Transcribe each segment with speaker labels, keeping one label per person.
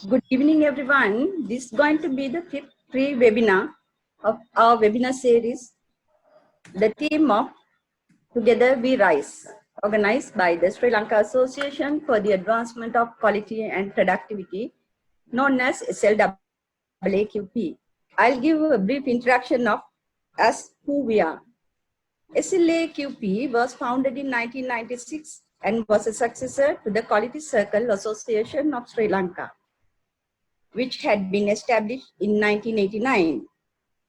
Speaker 1: Good evening, everyone. This is going to be the fifth free webinar of our webinar series, The Team of Together We Rise, organized by the Sri Lanka Association for the Advancement of Quality and Productivity, known as SLAAQP. I'll give a brief introduction of us, who we are. SLAAQP was founded in 1996 and was a successor to the Quality Circle Association of Sri Lanka, which had been established in 1989.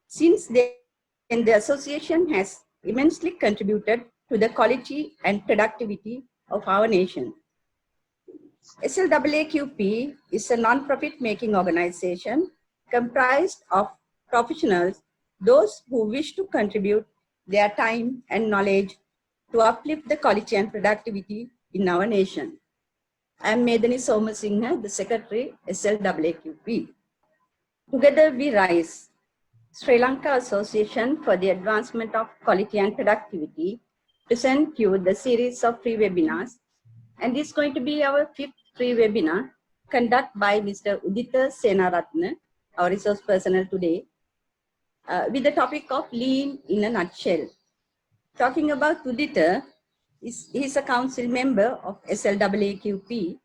Speaker 1: Since then, the association has immensely contributed to the quality and productivity of our nation. SLAAQP is a non-profit making organization comprised of professionals, those who wish to contribute their time and knowledge to uplift the quality and productivity in our nation. I am Medani Somasinghe, the Secretary, SLAAQP. Together we rise. Sri Lanka Association for the Advancement of Quality and Productivity present you the series of free webinars, and this is going to be our fifth free webinar conducted by Mr. Udita Senaratne, our resource personnel today, with the topic of Lean in a nutshell. Talking about Udita, he is a council member of SLAAQP,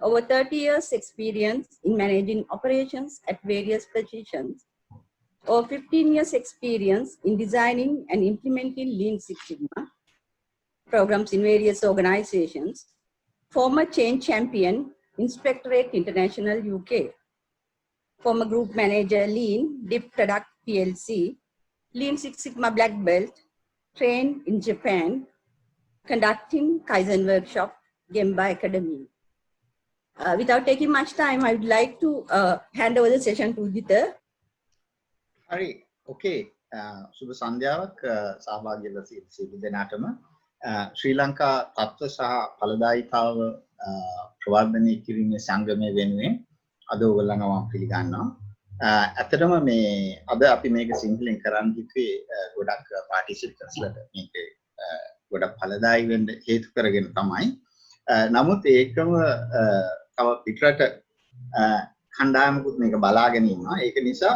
Speaker 1: over 30 years experience in managing operations at various positions, over 15 years experience in designing and implementing Lean Six Sigma programs in various organizations, former change champion, Inspectorate International UK, former group manager Lean, Dip Product PLC, Lean Six Sigma Black Belt, trained in Japan, conducting Kaizen workshop, Gemba Academy. Without taking much time, I would like to hand over the session to Udita.
Speaker 2: හරි ඕකේ සුබ සන්ධ්‍යාවක් සහභාගී වෙලා සිටින දෙනාටම ශ්‍රී ලංකා තත්ත්ව සහ ඵලදායීතාව ප්‍රවර්ධනය කිරීමේ සංගමය වෙනුවෙන් අද ඔයගොල්ලන්ව මම පිළිගන්නවා. ඇත්තටම මේ අද අපි මේක සිංහලෙන් කරන්න හිතුවේ ගොඩක් පාටිසිපන්ට්ස්ලට මේක ගොඩක් ඵලදායී වෙන්න හේතු කරගෙන තමයි. නමුත් ඒකම තව පිටරට කණ්ඩායමකුත් මේක බලාගෙන ඉන්නවා. ඒක නිසා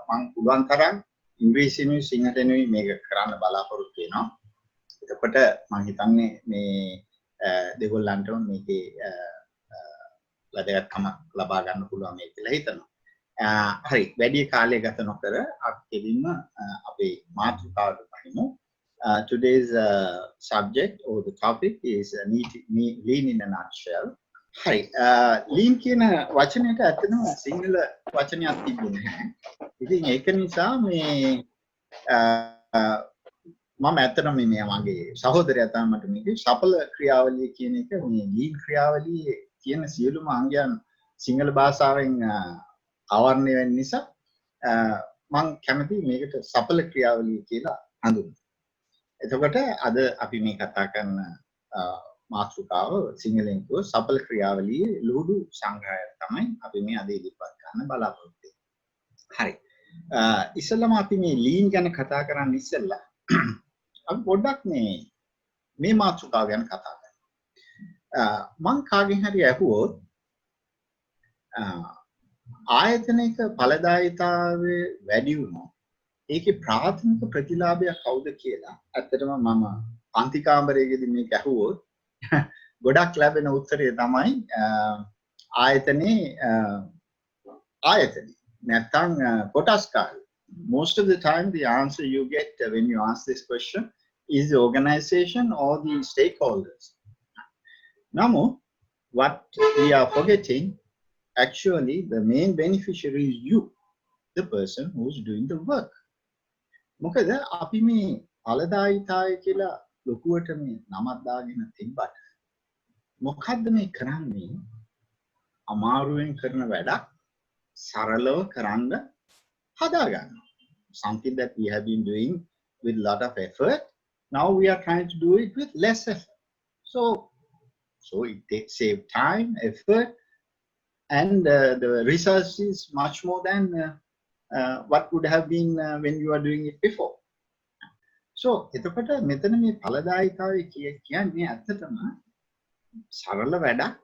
Speaker 2: මම පුළුවන් තරම් ඉංග්‍රීසියෙන්ුයි සිංහලෙන්ුයි මේක කරන්න බලාපොරොත්තු වෙනවා. එතකොට මම හිතන්නේ මේ දෙගොල්ලන්ට මේකේ වැදගත්කම ලබා ගන්න පුළුවන් මේක කියලා හිතනවා. හරි වැඩි කාලය ගත නොකර අපි කෙලින්ම අපේ මාතෘකාවට පහිමු. Today's subject or the topic is lean in a nutshell. හරි ලීන් කියන වචනයට ඇත්තටම සිංහල වචනයක් තිබුණේ නැහැ. ඉතින් ඒක නිසා මේ මම ඇත්තටම මේ මගේ සහෝදරයා තමයි මට මේකේ සඵල ක්‍රියාවලිය කියන එක මේ ලීන් ක්‍රියාවලියේ තියෙන සියලුම අංගයන් සිංහල භාෂාවෙන් ආවරණය වෙන නිසා මම කැමති මේකට සඵල ක්‍රියාවලිය කියලා හඳුන්වන්න. එතකොට අද අපි මේ කතා කරන මාතෘකාව සිංහලෙන් කියව සඵල ක්‍රියාවලියේ ලුහුඩු සංග්‍රහය තමයි අපි මේ අද ඉදිරිපත් කරන්න බලාපොරොත්තු වෙන්නේ. හරි. ඉස්සෙල්ලාම අපි මේ ලීන් ගැන කතා කරන්න ඉස්සෙල්ලා අපි පොඩ්ඩක් මේ මාතෘකාව ගැන කතා කරමු. මං කාගෙන් හරි අහුවොත් ආයතනික ඵලදායීතාවයේ වැඩි වුණොත් ඒකේ ප්‍රාථමික ප්‍රතිලාභය කවුද කියලා ඇත්තටම මම පන්ති කාමරයේදී මේක අහුවොත් ගොඩක් ලැබෙන උත්තරය තමයි ආයතනේ නැත්නම් කොටස් කාර්ය. Most of the time the answer you get when you ask this question is the organization or the stakeholders. Now what we are forgetting, actually the main beneficiary is you, the person who's doing the work. මොකද අපි මේ ඵලදායීතාවය කියලා ලොකුවට මේ නමක් දාගෙන තිබ්බට මොකද්ද මේ කරන්නේ? අමාරුවෙන් කරන වැඩක් සරලව කරන්න හදා ගන්නවා. Something that we have been doing with lot of effort, now we are trying to do it with less effort. So it save time, effort, and the results is much more than what would have been when you are doing it before. So එතකොට මෙතන මේ ඵලදායීතාවය කියන්නේ ඇත්තටම සරල වැඩක්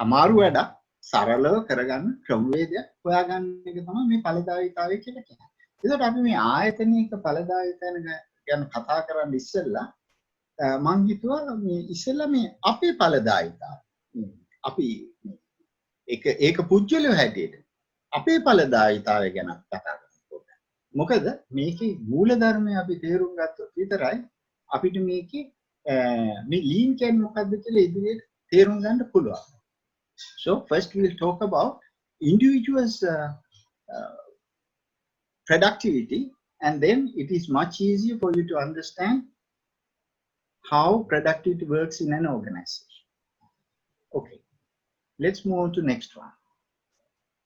Speaker 2: අමාරු වැඩක් සරලව කරගන්න ක්‍රමවේදයක් හොයාගන්න එක තමයි මේ ඵලදායීතාවය කියලා කියන්නේ. ඒකට අපි මේ ආයතනික ඵලදායීතාවය ගැන කතා කරන්න ඉස්සෙල්ලා මම හිතුවා මේ ඉස්සෙල්ලා මේ අපේ ඵලදායීතාවය අපි ඒක පුජ්‍යලෝ හැටියට අපේ ඵලදායීතාවය ගැන කතා කරනකොට මොකද මේකේ මූලධර්මය අපි තේරුම් ගත්තොත් විතරයි අපිට මේකේ මේ ලීන් කියන්නේ මොකක්ද කියලා ඉදිරියට තේරුම් ගන්න පුළුවන්. So first we will talk about individuals' productivity, and then it is much easier for you to understand how productivity works in an organization. Okay, let's move on to next one.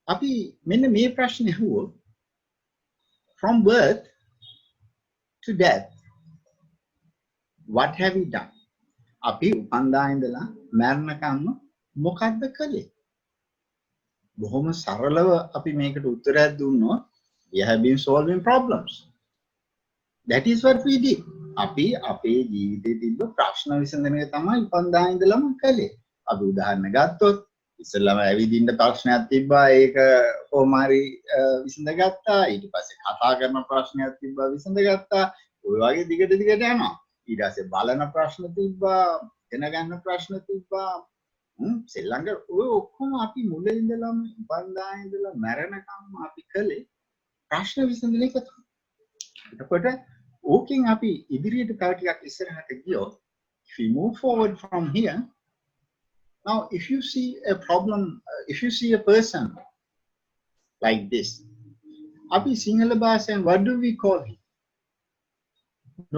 Speaker 2: අපි මෙන්න මේ ප්‍රශ්නේ අහුවොත් from birth to death what have we done? අපි උපන්දා ඉඳලා මරණකම්ම මොකද්ද කළේ? බොහොම සරලව අපි මේකට උත්තරයක් දුන්නොත් we have been solving problems. That is what we did. අපි අපේ ජීවිතේ තිබ්බ ප්‍රශ්න විසඳන එක තමයි උපන්දා ඉඳලම කළේ. අපි උදාහරණ ගත්තොත් ඉස්සෙල්ලාම ඇවිදින්න ප්‍රශ්නයක් තිබ්බා ඒක කොහොම හරි විසඳගත්තා. ඊට පස්සේ කතා කරන ප්‍රශ්නයක් තිබ්බා විසඳගත්තා. ඔය වගේ දිගට යනවා. ඊට පස්සේ බලන ප්‍රශ්න තිබ්බා, ඉගෙන ගන්න ප්‍රශ්න තිබ්බා. සෙල්ලංග ඔය ඔක්කොම අපි මුල ඉඳලම උපන්දා ඉඳලා මැරෙනකම් අපි කළේ ප්‍රශ්න විසඳන එක තමයි. එතකොට ඕකෙන් අපි ඉදිරියට තව ටිකක් ඉස්සරහට ගියොත් if we move forward from here, now if you see a problem, if you see a person like this, අපි සිංහල භාෂාවෙන් what do we call him?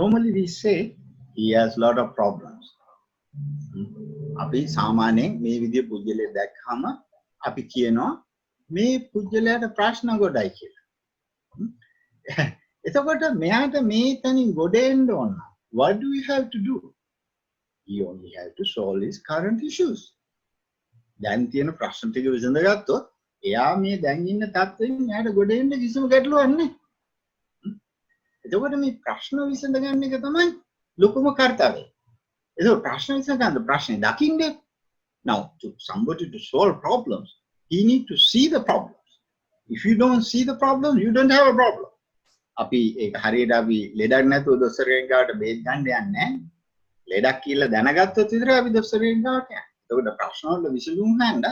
Speaker 2: Normally we say he has lot of problems. අපි සාමාන්‍යයෙන් මේ විදිය පුජ්‍යලයක් දැක්කම අපි කියනවා මේ පුජ්‍යලයට ප්‍රශ්න ගොඩයි කියලා. එතකොට මෙයාට මේ තනින් ගොඩ එන්න ඕන. What do we have to do? He only have to solve his current issues. දැන් තියෙන ප්‍රශ්න ටික විසඳගත්තොත් එයා මේ දැන් ඉන්න තත්ත්වෙන් එයාට ගොඩ එන්න කිසිම ගැටලුවක් නැහැ. එතකොට මේ ප්‍රශ්න විසඳ ගන්න එක තමයි ලොකුම කාර්යය. ඒක ප්‍රශ්න විසඳගන්න ප්‍රශ්නේ දකින්නේ. Now to somebody to solve problems, he need to see the problems. If you don't see the problem, you don't have a problem. අපි ඒක හරියට අපි ලෙඩක් නැතුව දොස්තරගෙන් ගාවට බේත් ගන්න යන්නේ නැහැ. ලෙඩක් කියලා දැනගත්තොත් විතරයි අපි දොස්තරගෙන් ගාවට යන්නේ. එතකොට ප්‍රශ්න වල විසඳුම් හොයන්න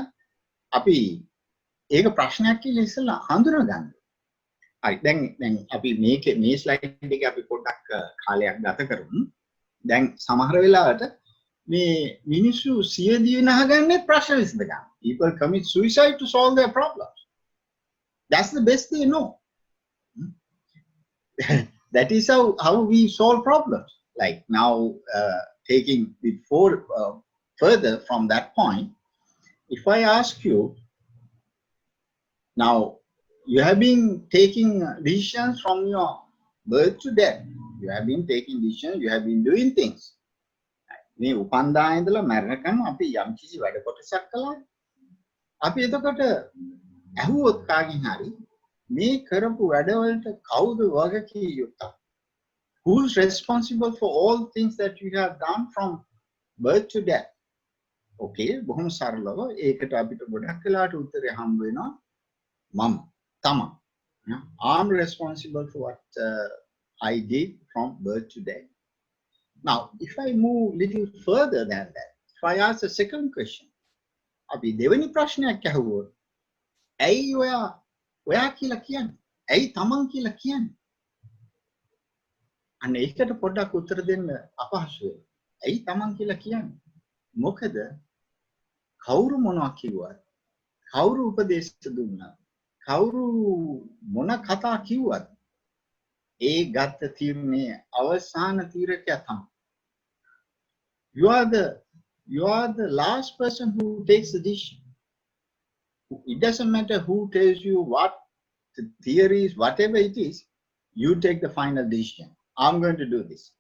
Speaker 2: අපි ඒක ප්‍රශ්නයක් කියලා ඉස්සෙල්ලා හඳුනා ගන්න. හරි දැන් අපි මේ ස්ලයිඩ් එකේ අපි පොඩ්ඩක් කාලයක් ගත කරමු. දැන් සමහර වෙලාවට මේ මිනිස්සු සියදිවි නහගන්නේ ප්‍රශ්න විසඳ ගන්න. People commit suicide to solve their problems. That's the best they know. That is how we solve problems. Like now, taking it further from that point, if I ask you, now you have been taking decisions from your birth to death. You have been taking decisions, you have been doing things. මේ උපන්දා ඉඳලා මරණකම් අපි යම් කිසි වැඩ කොටසක් කළා. අපි එතකොට ඇහුවොත් කාගෙන් හරි මේ කරපු වැඩවලට කවුද වගකී යුත්තේ? Who's responsible for all things that you have done from birth to death? Okay, බොහොම සරලව ඒකට අපිට ගොඩක් වෙලාට උත්තරය හම්බ වෙනවා මම තමයි. I'm responsible for what I did from birth to death. Now, if I move little further than that, if I ask the second question, අපි දෙවෙනි ප්‍රශ්නයක් අහුවොත් ඇයි ඔයා කියලා කියන්නේ? ඇයි තමන් කියලා කියන්නේ? අන්න ඒකට පොඩ්ඩක් උත්තර දෙන්න අපහසු වෙනවා. ඇයි තමන් කියලා කියන්නේ? මොකද කවුරු මොනවා කිව්වත්, කවුරු උපදේශ දුන්නා, කවුරු මොන කතා කිව්වත් ඒ ගත්ත තීරණය අවසාන තීරකයා තමයි. You are the last person who takes the decision. It doesn't matter who tells you what the theories, whatever it is, you take the final decision. I'm going to do this.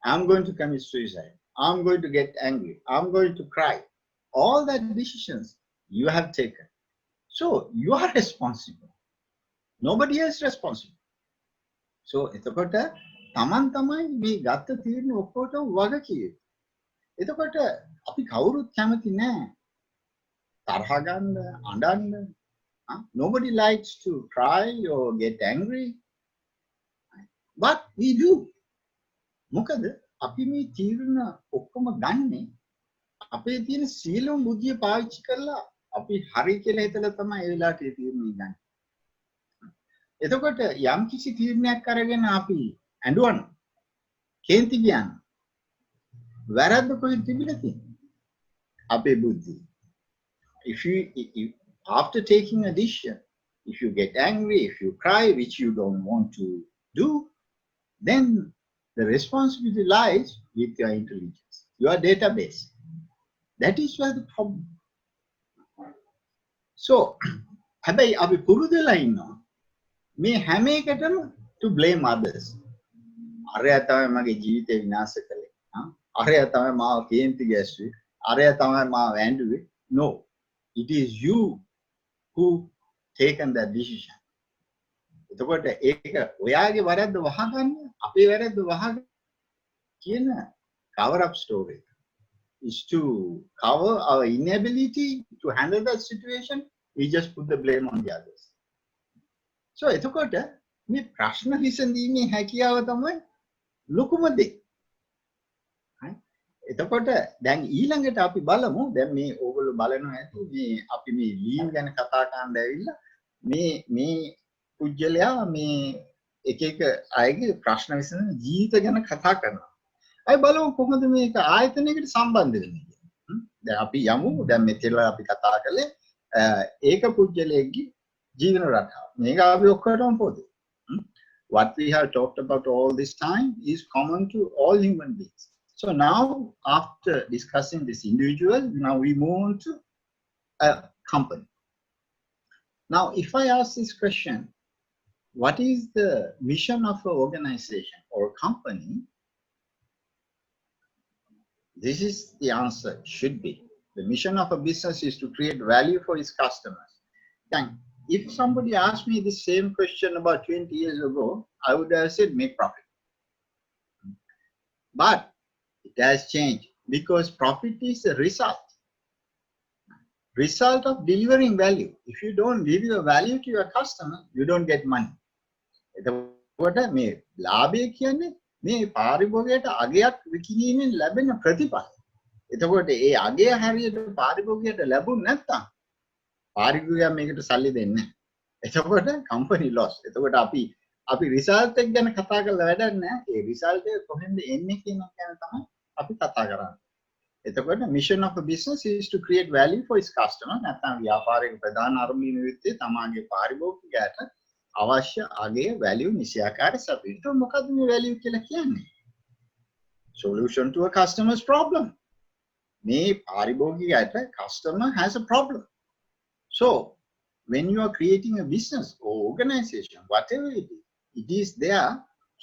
Speaker 2: I'm going to commit suicide. I'm going to get angry. I'm going to cry. All that decisions you have taken. So you are responsible. Nobody else responsible. So එතකොට තමන් තමයි මේ ගත්ත තීරණ ඔක්කොටම වගකීම්. එතකොට අපි කවුරුත් කැමති නැහැ තරහ ගන්න, අඬන්න. Nobody likes to cry or get angry. But we do. මොකද අපි මේ තීරණ ඔක්කොම ගන්නේ අපේ තියෙන සීලම බුද්ධිය පාවිච්චි කරලා අපි හරි කියලා හිතලා තමයි ඒ වෙලාවට ඒ තීරණය ගන්නේ. එතකොට යම් කිසි තීරණයක් අරගෙන අපි ඇඬුවන කේන්ති ගියන වැරද්ද කොහෙද තිබිලා තියෙන්නේ? අපේ බුද්ධිය. If after taking a decision, if you get angry, if you cry, which you don't want to do, then the responsibility lies with your intelligence, your database. That is where the problem. So, හැබැයි අපි පුරුදුලා ඉන්නවා මේ හැම එකටම to blame others. අරයා තමයි මගේ ජීවිතේ විනාශ කළේ. අරයා තමයි මාව කේන්ති ගැස්සුවේ. අරයා තමයි මාව ඇඬුවේ. No, it is you who taken that decision. එතකොට ඒක ඔයාගේ වරද්ද වහගන්න, අපේ වැරද්ද වහගන්න කියන cover up story is to cover our inability to handle that situation. We just put the blame on the others. So එතකොට මේ ප්‍රශ්න විසඳීමේ හැකියාව තමයි ලොකුම දේ. එතකොට දැන් ඊළඟට අපි බලමු දැන් මේ ඕගොල්ලෝ බලනවා ඇති මේ අපි මේ ලීන් ගැන කතා කරන්න ඇවිල්ලා මේ පුජ්‍යලයා මේ එක එක අයගේ ප්‍රශ්න විසඳන ජීවිත ගැන කතා කරනවා. අය බලමු කොහොමද මේක ආයතනයකට සම්බන්ධ වෙන්නේ කියලා. දැන් අපි යමු දැන් මෙතන අපි කතා කළේ ඒක පුජ්‍යලයේ ජීවන රටාව. මේක අපි ඔක්කොටම පොදුයි. What we have talked about all this time is common to all human beings. So now, after discussing this individual, now we move on to a company. Now, if I ask this question, what is the mission of an organization or company? This is the answer, should be. The mission of a business is to create value for its customers. Then, if somebody asked me the same question about 20 years ago, I would have said make profit. But it has changed because profit is a result of delivering value. If you don't deliver value to your customer, you don't get money. එතකොට මේ ලාභය කියන්නේ මේ පාරිභෝගයට අගයක් විකිණීමෙන් ලැබෙන ප්‍රතිඵල. එතකොට ඒ අගය හරියට පාරිභෝගයට ලැබුණ නැත්නම් පාරිභෝගිකයා මේකට සල්ලි දෙන්නේ නැහැ. එතකොට company loss. එතකොට අපි result එක ගැන කතා කරලා වැඩක් නැහැ. ඒ result එක කොහෙන්ද එන්නේ කියන එක ගැන තමයි අපි කතා කරන්නේ. එතකොට mission of a business is to create value for its customer. නැත්නම් ව්‍යාපාරයේ ප්‍රධාන අරමුණ විත්තේ තමාගේ පාරිභෝගිකයාට අවශ්‍ය අගය value නිසියාකාරී සපයන. ඒක මොකද්ද මේ value කියලා කියන්නේ? Solution to a customer's problem. මේ පාරිභෝගිකයාට customer has a problem. So, when you are creating a business or organization, whatever it is there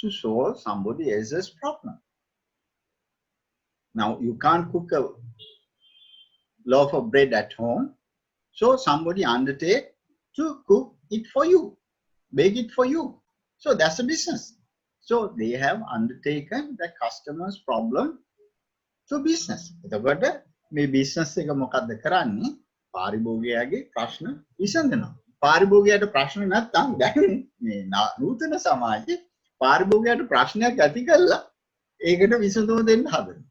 Speaker 2: to solve somebody else's problem. Now, you can't cook a loaf of bread at home, so somebody undertake to cook it for you, bake it for you. So that's a business. So they have undertaken the customer's problem to business. එතකොට මේ business එක මොකද්ද කරන්නේ? පාරිභෝගිකයාගේ ප්‍රශ්න විසඳනවා. පාරිභෝගිකයාට ප්‍රශ්න නැත්නම් දැන් මේ නූතන සමාජයේ පාරිභෝගිකයාට ප්‍රශ්නයක් ඇති කළා ඒකට විසඳුම දෙන්න හදනවා.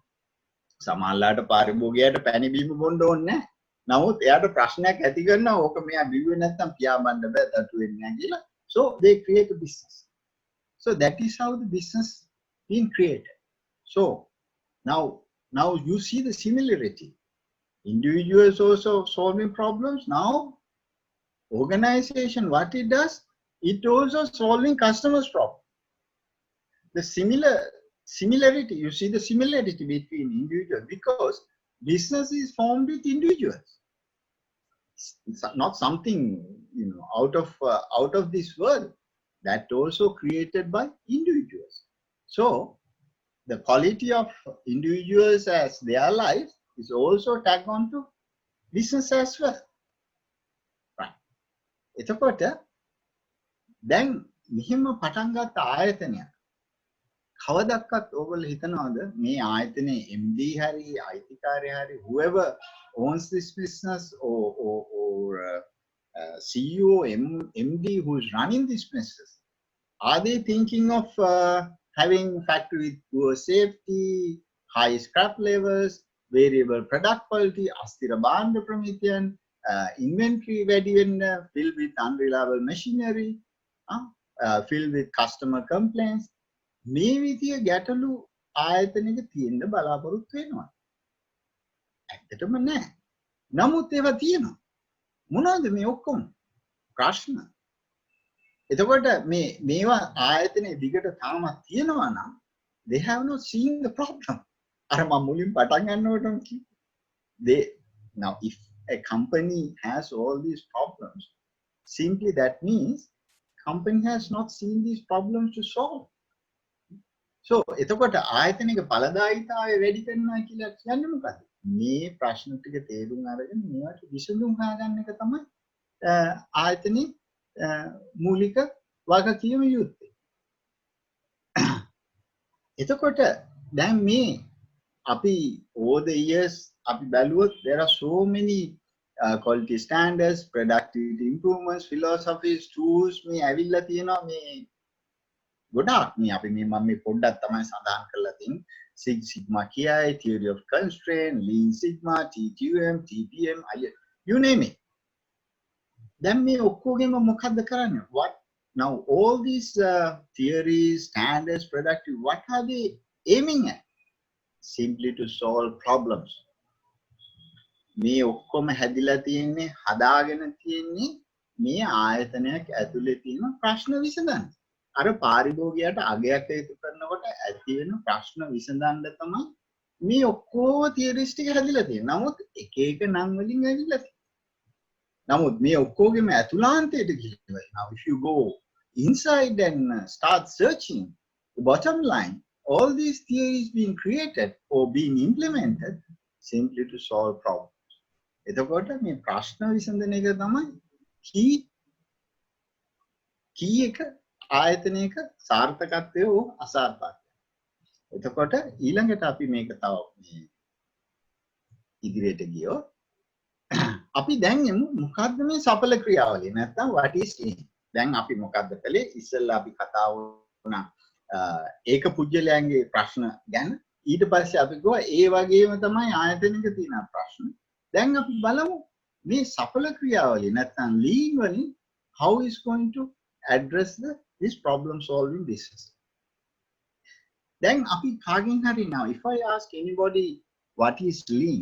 Speaker 2: සමහරලාට පාරිභෝගිකයාට පැණි බීම බොන්න ඕනේ නැහැ. නමුත් එයාට ප්‍රශ්නයක් ඇති කරනවා ඕක මෙයා බිව්වේ නැත්නම් පියා බන්න බෑ දතු වෙන්නේ නැහැ කියලා. So they create a business. So that is how the business being created. So now you see the similarity. Individuals also solving problems. Now organization, what it does, it also solving customers' problem. The similarity, you see the similarity between individuals because business is formed with individuals. It's not something out of this world. That also created by individuals. So the quality of individuals as their life is also tagged on to business as well. Right. එතකොට දැන් මෙහෙම පටන් ගත්ත ආයතනයක් කවදක්වත් ඕගොල්ලෝ හිතනවාද මේ ආයතනයේ MD හරි අයිතිකාරයා හරි whoever owns this business or CEO MD who is running this business, are they thinking of having factory with poor safety, high scrap levels, variable product quality, asthira band promethean, inventory වැඩි වෙන්න, filled with unreliable machinery, filled with customer complaints? මේ විදිය ගැටලු ආයතනයක තියෙන්න බලාපොරොත්තු වෙනවා. ඇත්තටම නෑ. නමුත් ඒවා තියෙනවා. මොනවද මේ ඔක්කොම ප්‍රශ්න? එතකොට මේවා ආයතනයේ දිගට තාමත් තියෙනවා නම් they have not seen the problem. අර මම මුලින් පටන් ගන්නකොටම කිව්වේ. Now if a company has all these problems, simply that means company has not seen these problems to solve. So එතකොට ආයතනික බලදායිතාවය වැඩි කරනවා කියලා කියන්නේ මොකද්ද? මේ ප්‍රශ්න ටික තේරුම් අරගෙන මේවට විසඳුම් හොයාගන්න එක තමයි ආයතනයේ මූලික වගකීම යුත්තේ. එතකොට දැන් මේ අපි over the years අපි බැලුවොත් there are so many quality standards, productivity improvements, philosophies, tools මේ ඇවිල්ලා තියෙනවා මේ ගොඩාක් මේ අපි මම මේ පොඩ්ඩක් තමයි සඳහන් කරලා තියෙන්නේ. Six Sigma KI, theory of constraint, Lean Sigma, TQM, TPM, you name it. Then මේ ඔක්කොගෙම මොකද්ද කරන්නේ? What now all these theories, standards, productive, what are they aiming at? Simply to solve problems. මේ ඔක්කොම හැදිලා තියෙන්නේ හදාගෙන තියෙන්නේ මේ ආයතනයක් ඇතුලේ තියෙන ප්‍රශ්න විසඳන්න. අර පාරිභෝගිකයට අගයක් හේතු කරනකොට ඇති වෙන ප්‍රශ්න විසඳන්න තමයි මේ ඔක්කොම තියරිස් ටික හැදිලා තියෙන්නේ. නමුත් එක එක නම් වලින් ඇවිල්ලා තියෙනවා. නමුත් මේ ඔක්කොගෙම ඇතුළාන්තයට ගිහිල්ලා now if you go inside and start searching the bottom line, all these theories being created or being implemented simply to solve problems. එතකොට මේ ප්‍රශ්න විසඳන එක තමයි key එක ආයතනයක සාර්ථකත්වය හෝ අසාර්ථකත්වය. එතකොට ඊළඟට අපි මේක තව ඉදිරියට ගියොත් අපි දැන් යමු මොකද්ද මේ සඵල ක්‍රියාවලිය නැත්නම් what is lean. දැන් අපි මොකද්ද කළේ? ඉස්සෙල්ලා අපි කතා වුණා ඒක පුජ්‍යලයන්ගේ ප්‍රශ්න ගැන. ඊට පස්සේ අපි ගියා ඒ වගේම තමයි ආයතනික තියෙන ප්‍රශ්න. දැන් අපි බලමු මේ සඵල ක්‍රියාවලිය නැත්නම් lean වලින් how is going to address this problem solving business. Then api kagen hari now if I ask anybody what is lean,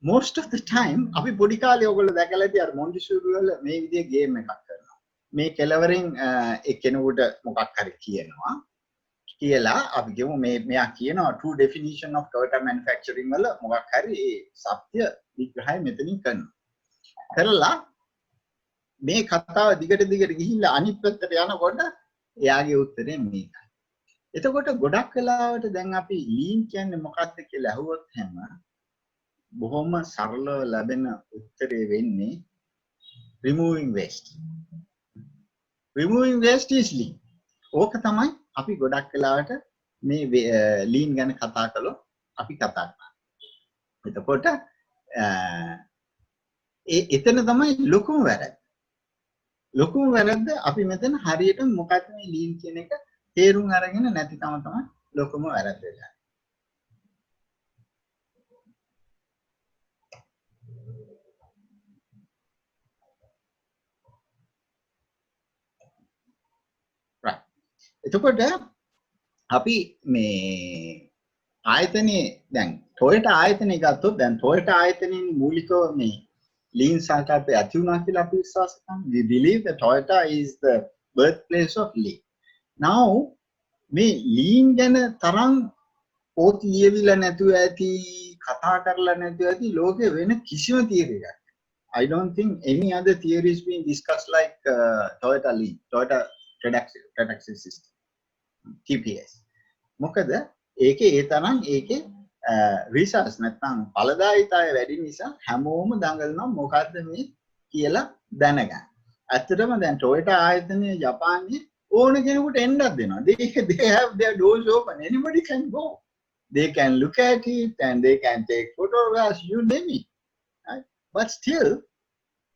Speaker 2: most of the time api podi kale ogollo dakala ඇති අර Montessori වල මේ විදිහේ game එකක් කරනවා. මේ කෙලවරින් එක්කෙනෙකුට මොකක් හරි කියනවා කියලා අපි කියමු මෙයා කියනවා true definition of Toyota manufacturing වල මොකක් හරි ඒ සත්‍ය විග්‍රහය මෙතනින් කරනවා. කරලා මේ කතාව දිගට ගිහිල්ලා අනිත් පැත්තට යනකොට එයාගේ උත්තරේ මේකයි. එතකොට ගොඩක් වෙලාවට දැන් අපි ලීන් කියන්නේ මොකක්ද කියලා අහුවොත් හැම බොහොම සරලව ලැබෙන උත්තරේ වෙන්නේ removing waste. Removing waste is lean. ඕක තමයි අපි ගොඩක් වෙලාවට මේ ලීන් ගැන කතා කළොත් අපි කතා කරන්නේ. එතකොට එතන තමයි ලොකුම වැරද්ද. ලොකුම වැරද්ද අපි මෙතන හරියට මොකක්ද මේ ලීන් කියන එක තේරුම් අරගෙන නැති තමයි ලොකුම වැරද්ද වෙලා. right. එතකොට අපි මේ ආයතනයේ දැන් Toyota ආයතනය ගත්තොත් දැන් Toyota ආයතනයේ මූලිකව මේ lean සංකල්පය ඇති වුණා කියලා අපි විශ්වාස කරනවා. We believe that Toyota is the birthplace of lean. Now මේ lean ගැන තරම් පොත් ලියවිලා නැතුව ඇති කතා කරලා නැතුව ඇති ලෝකේ වෙන කිසිම theory එකක්. I don't think any other theory is being discussed like Toyota lean, Toyota TREDAXIS system, TPS. මොකද ඒකේ ඒ තරම් ඒකේ රිසර්ච් නැත්නම් ඵලදායීතාවය වැඩි නිසා හැමෝම දඟලනවා මොකද්ද මේ කියලා දැනගන්න. ඇත්තටම දැන් Toyota ආයතනයේ ජපානයේ ඕන කෙනෙකුට එන්නත් දෙනවා. They have their doors open. Anybody can go. They can look at it and they can take photographs, you name it. Right? But still,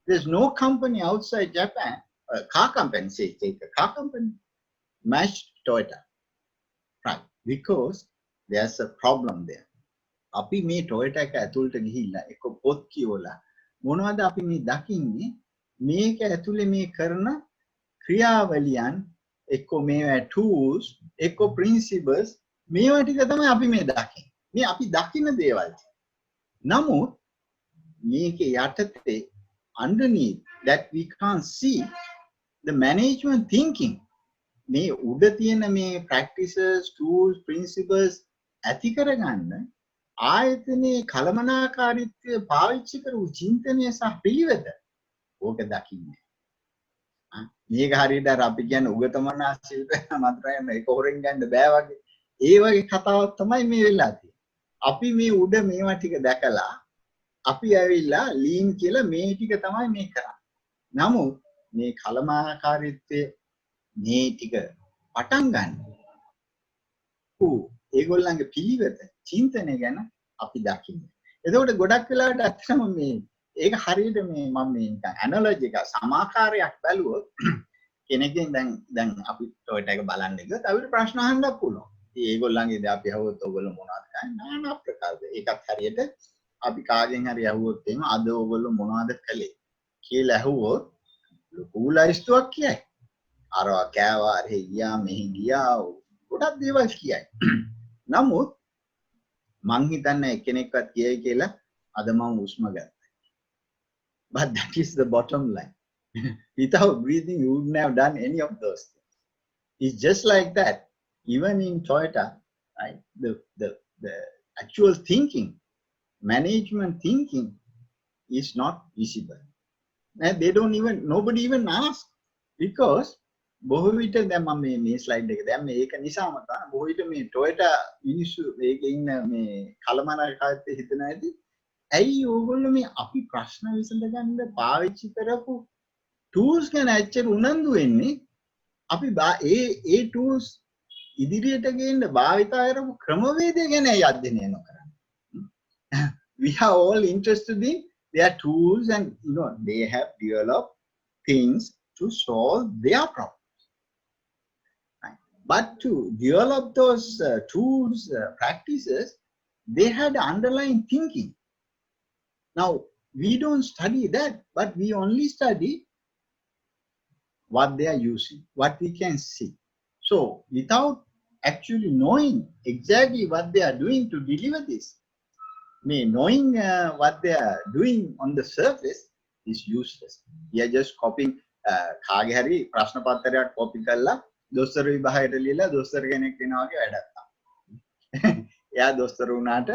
Speaker 2: there's no company outside Japan, a car company, say, take a car company, match Toyota. Right? Because there's a problem there. අපි මේ Toyota එක ඇතුළට ගිහිල්ලා එක පොත් කියවලා මොනවද අපි මේ දකින්නේ මේක ඇතුලේ මේ කරන ක්‍රියාවලියන් එක්ක මේවා tools එක්ක principles මේවා ටික තමයි අපි මේ දකින්නේ. මේ අපි දකින්න දේවල්. නමුත් මේක යටතේ underneath that we can't see the management thinking. මේ උඩ තියෙන මේ practices, tools, principles ඇති කරගන්න ආයතනයේ කලමනාකාරීත්වය පාවිච්චි කරපු චින්තනය සහ පිළිවෙත ඕක දකින්නේ. මේක හරියට අර අපි කියන්නේ උගතමනා ශිල්පය මන්ත්‍රයෙන් ඒක හොරෙන් ගන්න බෑ වගේ. ඒ වගේ කතාවක් තමයි මේ වෙලා තියෙන්නේ. අපි මේ උඩ මේවා ටික දැකලා අපි ඇවිල්ලා ලීන් කියලා මේ ටික තමයි මේ කරන්නේ. නමුත් මේ කලමනාකාරීත්වය මේ ටික පටන් ගන්න. ඒගොල්ලන්ගේ පිළිවෙත චින්තනය ගැන අපි දකින්නේ. එතකොට ගොඩක් වෙලාවට ඇත්තම මේ ඒක හරියට මේ මම මේ නිකන් ඇනලොජි එක සමාකාරයක් බැලුවොත් කෙනෙක්ගෙන් දැන් අපි Toyota එක බලන්න ගියොත් අපිට ප්‍රශ්න අහන්නත් පුළුවන්. ඉතින් ඒගොල්ලන්ගේ ඉතින් අපි අහුවොත් ඔයගොල්ලෝ මොනවද කරන්නේ? নানা ප්‍රකාරද. ඒකත් හරියට අපි කාගෙන් හරි අහුවොත් එහෙම අද ඔයගොල්ලෝ මොනවද කළේ කියලා අහුවොත් ලොකු ලයිස්තුවක් කියයි. අරවා කෑවා, අර ගියා, මෙහි ගියා, ගොඩක් දේවල් කියයි. නමුත් මං හිතන්නේ එක්කෙනෙක්වත් කියයි කියලා අද මම උස්ම ගත්තා. But that is the bottom line. Without breathing, you wouldn't have done any of those things. It's just like that. Even in Toyota, right? The actual thinking, management thinking is not visible. And they don't even, nobody even asks. Because බොහෝ විට දැන් මම මේ slide එක දැන් මේක නිසාම තමයි බොහෝ විට මේ Toyota මිනිස්සු මේකේ ඉන්න මේ කලමනාකාරීත්වය හිතන ඇති ඇයි ඕගොල්ලෝ මේ අපි ප්‍රශ්න විසඳගන්න පාවිච්චි කරපු tools ගැන ඇත්තට උනන්දු වෙන්නේ අපි ඒ tools ඉදිරියට ගේන්න භාවිතා කරපු ක්‍රමවේදය ගැන අධ්‍යයනය නොකරන්නේ. We are all interested in their tools and they have developed things to solve their problems. But to develop those tools, practices, they had underlying thinking. Now, we don't study that, but we only study what they are using, what we can see. So, without actually knowing exactly what they are doing to deliver this, knowing what they are doing on the surface is useless. We are just copying කාගේ හරි ප්‍රශ්න පත්‍රයක් copy කරලා දොස්තර විභාගයට ලියලා දොස්තර කෙනෙක් වෙනවා වගේ වැඩක් තමයි. එයා දොස්තර වුණාට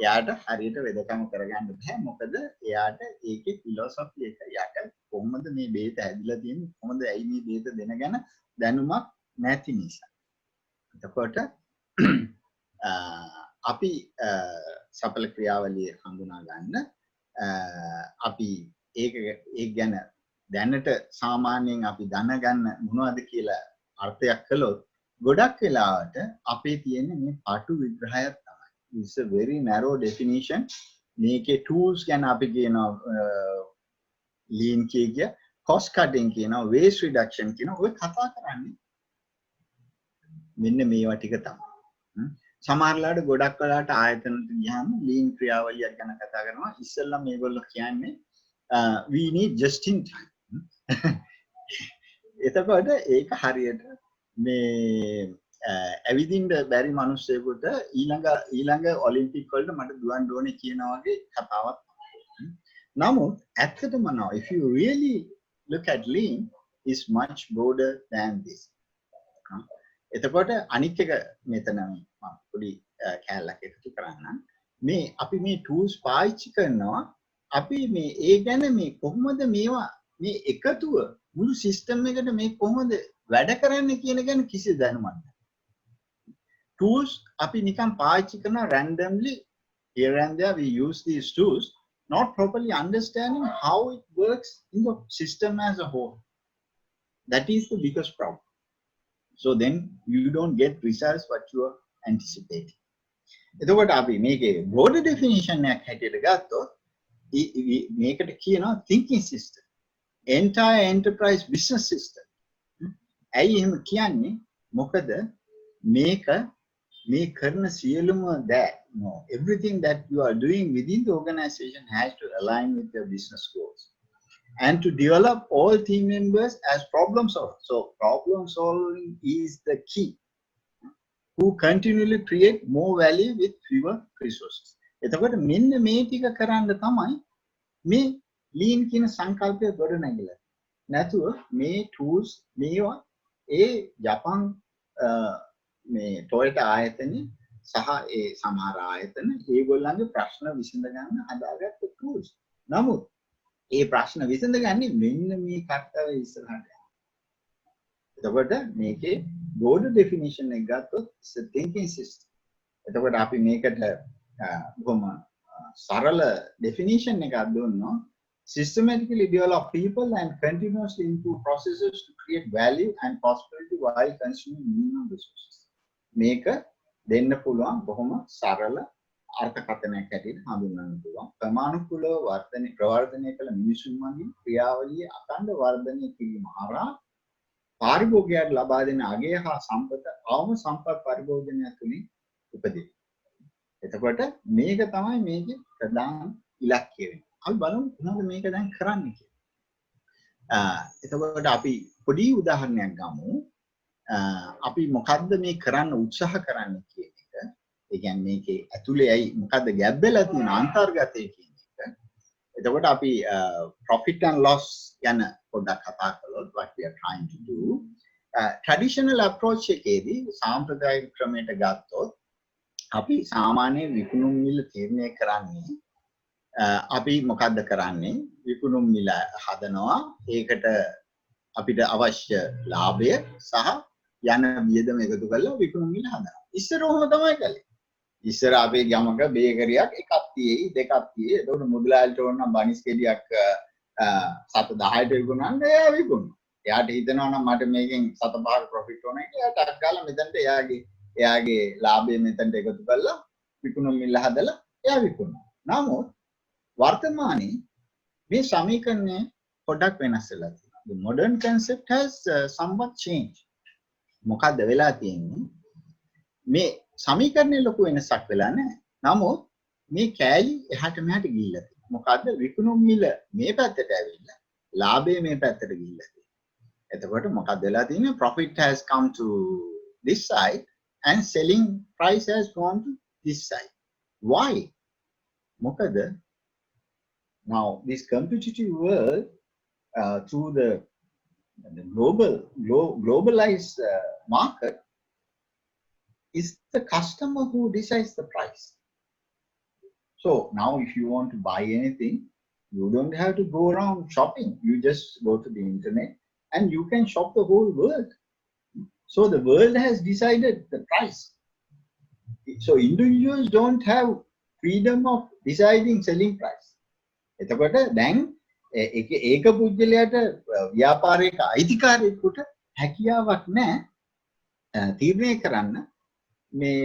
Speaker 2: එයාට හරියට වෙදකම කරගන්න බෑ. මොකද එයාට ඒකේ ෆිලොසොෆි එක යට කොහොමද මේ බේත හැදිලා තියෙන්නේ කොහොමද ඇයි මේ බේත දෙන ගැන දැනුමක් නැති නිසා. එතකොට අපි සඵල ක්‍රියාවලිය හඳුනා ගන්න අපි ඒක ගැන දැනට සාමාන්‍යයෙන් අපි දැනගන්න මොනවද කියලා අර්ථයක් කළොත් ගොඩක් වෙලාවට අපේ තියෙන මේ පාටු විග්‍රහයක් තමයි. It's a very narrow definition. මේකේ tools ගැන අපි කියනවා lean කිය, cost cutting කියනවා, waste reduction කියනවා. ඔය කතා කරන්නේ මෙන්න මේවා ටික තමයි. සමහරලාට ගොඩක් වෙලාවට ආයතනට ගියාම lean ක්‍රියාවලියක් ගැන කතා කරනවා. ඉස්සෙල්ලා මේගොල්ලෝ කියන්නේ we need just in time. එතකොට ඒක හරියට මේ ඇවිදින්න බැරි මිනිස්සුෙකුට ඊළඟ ඔලිම්පික් වලට මට දුවන්න ඕනේ කියන වගේ කතාවක්. නමුත් ඇත්තටම නෝ if you really look at lean is much broader than this. එතකොට අනිත් එක මෙතන මම පොඩි කැලලක් එකතු කරන්නම්. මේ අපි මේ tools පාවිච්චි කරනවා අපි මේ ඒ ගැන මේ කොහොමද මේවා මේ එකතුව මුළු සිස්ටම් එකට මේ කොහොමද වැඩ කරන්නේ කියන ගැන කිසි දැනුමක් නැහැ. Tools අපි නිකන් පාවිච්චි කරන randomly here and there we use these tools not properly understanding how it works in the system as a whole. That is the biggest problem. So then you don't get results what you are anticipating. එතකොට අපි මේකේ broader definition එකක් හැටියට ගත්තොත් මේකට කියනවා thinking system, entire enterprise business system. ඇයි එහෙම කියන්නේ? මොකද මේක මේ කරන සියලුම දෑ, everything that you are doing within the organization has to align with your business goals and to develop all team members as problem solvers. So problem solving is the key, who continually create more value with fewer resources. එතකොට මෙන්න මේ ටික කරන්න තමයි මේ lean කියන සංකල්පය ගොඩ නැගිලා. නැතුව මේ tools මේවා ඒ ජපන් මේ Toyota ආයතනෙ සහ ඒ සමහර ආයතන ඒගොල්ලන්ගේ ප්‍රශ්න විසඳ ගන්න හදාගත්ත tools. නමුත් ඒ ප්‍රශ්න විසඳගන්නේ මෙන්න මේ කර්තව්‍ය ඉස්සරහට. එතකොට මේකේ broader definition එක ගත්තොත් it's a thinking system. එතකොට අපි මේකට බොහොම සරල definition එකක් දුන්නොත් systematically develop people and continuously improve processes to create value and prosperity while consuming minimum resources. මේක දෙන්න පුළුවන් බොහොම සරල අර්ථකථනයක් හැටියට හඳුන්වන්න පුළුවන්. ක්‍රමානුකූලව ප්‍රවර්ධනය කළ මිනිසුන් මගින් ක්‍රියාවලියේ අඛණ්ඩ වර්ධනය කිරීම හරහා පාරිභෝගිකයාට ලබා දෙන අගය හා සම්පත අවම සම්පත් පරිභෝජනය තුළින් උපදින. එතකොට මේක තමයි මේකේ ප්‍රධාන ඉලක්කය වෙන්නේ. අපි බලමු කොහොමද මේක දැන් කරන්නේ කියලා. එතකොට අපි පොඩි උදාහරණයක් ගමු. අපි මොකද්ද මේ කරන්න උත්සාහ කරන්නේ කියන එක. ඒ කියන්නේ මේකේ ඇතුලේ ඇයි මොකද්ද ගැබ් වෙලා තියෙන අන්තර්ගතය කියන එක. එතකොට අපි profit and loss ගැන පොඩ්ඩක් කතා කළොත් what we are trying to do. Traditional approach එකේදී සාම්ප්‍රදායික ක්‍රමයට ගත්තොත් අපි සාමාන්‍ය විකුණුම් මිල තීරණය කරන්නේ අපි මොකද්ද කරන්නේ? විකුණුම් මිල හදනවා. ඒකට අපිට අවශ්‍ය ලාභය සහ යන වියදම එකතු කරලා විකුණුම් මිල හදනවා. ඉස්සර ඔහොම තමයි කළේ. ඉස්සර අපේ ගමක බේකරියක් එකක් තියෙයි දෙකක් තියෙයි. එතකොට මුදලාලිට ඕන නම් බනිස් කෙලියක් 7-10ට විකුණන්න එයා විකුණනවා. එයාට හිතනවා නම් මට මේකෙන් 7-5ක ප්‍රොෆිට් ඕන කියලා එයාට අක් ගාලා මෙතනට එයාගේ ලාභය මෙතනට එකතු කරලා විකුණුම් මිල හදලා එයා විකුණනවා. නමුත් වර්තමානයේ මේ සමීකරණය පොඩ්ඩක් වෙනස් වෙලා තියෙනවා. The modern concept has somewhat changed. මොකද්ද වෙලා තියෙන්නේ? මේ සමීකරණේ ලොකු වෙනසක් වෙලා නැහැ. නමුත් මේ කෑලි එහාට මෙහාට ගිහිල්ලා තියෙනවා. මොකද්ද? විකුණුම් මිල මේ පැත්තට ඇවිල්ලා ලාභය මේ පැත්තට ගිහිල්ලා තියෙනවා. එතකොට මොකක්ද වෙලා තියෙන්නේ? Profit has come to this side and selling price has gone to this side. Why? මොකද now this competitive world through the globalized market is the customer who decides the price. So now if you want to buy anything, you don't have to go around shopping. You just go to the internet and you can shop the whole world. So the world has decided the price. So individuals don't have freedom of deciding selling price. එතකොට දැන් ඒක පුද්ගලයාට ව්‍යාපාරයක අයිතිකාරයෙකුට හැකියාවක් නැහැ තීරණය කරන්න මේ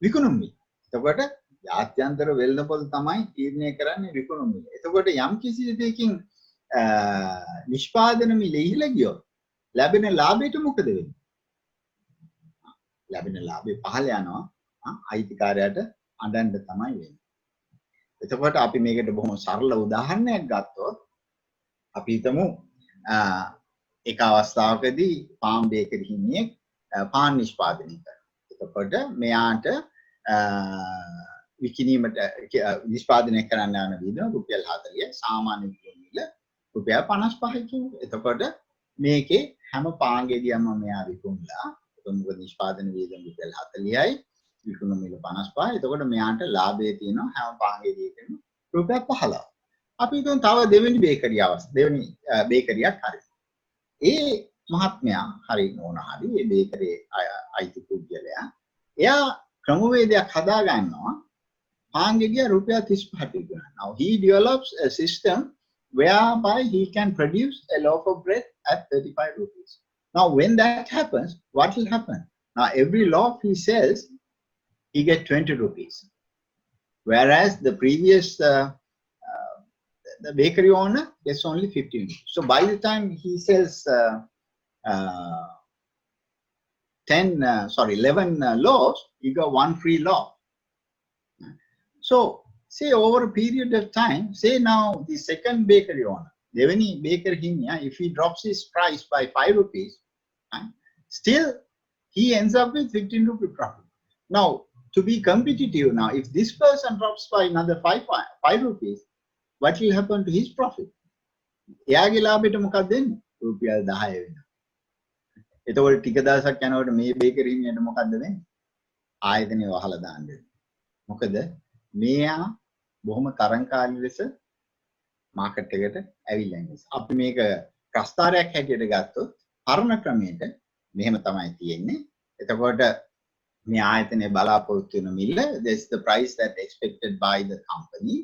Speaker 2: විකුණුම් මිල. එතකොට ජාත්‍යන්තර වෙළඳපොළ තමයි තීරණය කරන්නේ විකුණුම් මිල. එතකොට යම් කිසි දෙයකින් නිෂ්පාදන මිල ඉහළ ගියොත් ලැබෙන ලාභයට මොකද වෙන්නේ? ලැබෙන ලාභය පහළ යනවා. අයිතිකාරයාට අඬන්න තමයි වෙන්නේ. එතකොට අපි මේකට බොහොම සරල උදාහරණයක් ගත්තොත් අපි හිතමු එක අවස්ථාවකදී පාන් බේකරි හිමියෙක් පාන් නිෂ්පාදනය කරනවා. එතකොට මෙයාට විකිණීමට නිෂ්පාදනය කරන්න යන විදිහ රුපියල් 40 සාමාන්‍ය මිල රුපියල් 55යි කියනවා. එතකොට මේකේ හැම පාන් ගෙඩියක්ම මෙයා විකුණලා මොකද නිෂ්පාදන වියදම රුපියල් 40යි විකුණුම් මිල 55. එතකොට මෙයාට ලාභය තියෙනවා හැම පාන් ගෙඩියකම රුපියල් 15. අපි හිතමු තව දෙවෙනි බේකරියක් හරි. ඒ මහත්මයා හරි නෝනා හරි මේ බේකරියේ අයිති පුද්ගලයා එයා ක්‍රමවේදයක් හදා ගන්නවා පාන් ගෙඩිය රුපියල් 35ට විකුණනවා. Now he develops a system whereby he can produce a loaf of bread at 35 rupees. Now, when that happens, what will happen? Now, every loaf he sells, he get 20 rupees. Whereas the previous the bakery owner gets only 15 rupees. So by the time he sells 11 loaves, you got one free loaf. So say over a period of time, say now the second bakery owner, Devani Baker Hinya, if he drops his price by 5 rupees, still he ends up with 15 rupee profit. Now, to be competitive now, if this person drops by another 5 rupees, what will happen to his profit? එයාගේ ලාභයට මොකක්ද දෙන්නේ? රුපියල් 10 වෙනවා. එතකොට ටික දවසක් යනකොට මේ බේකරි හිමියට මොකක්ද වෙන්නේ? ආයතනය වහලා දාන්න වෙනවා. මොකද මෙයා බොහොම තරංකාරී ලෙස මාකට් එකට ඇවිල්ලා ඉන්නේ. අපි මේක ප්‍රස්තාරයක් හැටියට ගත්තොත් පරණ ක්‍රමයට මෙහෙම තමයි තියෙන්නේ. එතකොට මේ ආයතනය බලාපොරොත්තු වෙන මිල, this the price that expected by the company,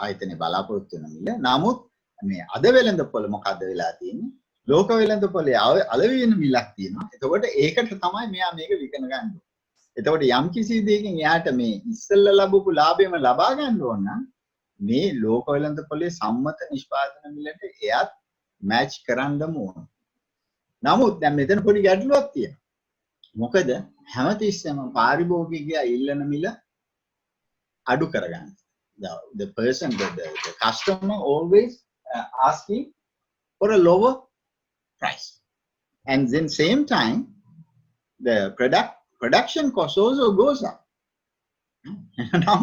Speaker 2: ආයතනය බලාපොරොත්තු වෙන මිල. නමුත් මේ අද වෙළඳපොළ මොකද්ද වෙලා තියෙන්නේ? ලෝක වෙළඳපොළේ අලෙවි වෙන මිලක් තියෙනවා. එතකොට ඒකට තමයි මෙයා මේක විකන ගන්න. එතකොට යම් කිසි දෙයකින් එයාට මේ ඉස්සෙල්ලා ලැබපු ලාභයම ලබා ගන්න ඕන නම් මේ ලෝක වෙළඳපොළේ සම්මත නිෂ්පාදන මිලට එයාත් මැච් කරන්නම ඕන. නමුත් දැන් මෙතන පොඩි ගැටලුවක් තියෙනවා. මොකද හැමතිස්සෙම පාරිභෝගිකයා ඉල්ලන මිල අඩු කරගන්න. The person, the customer always asking for a lower price. And then same time, the production cost also goes up. Now,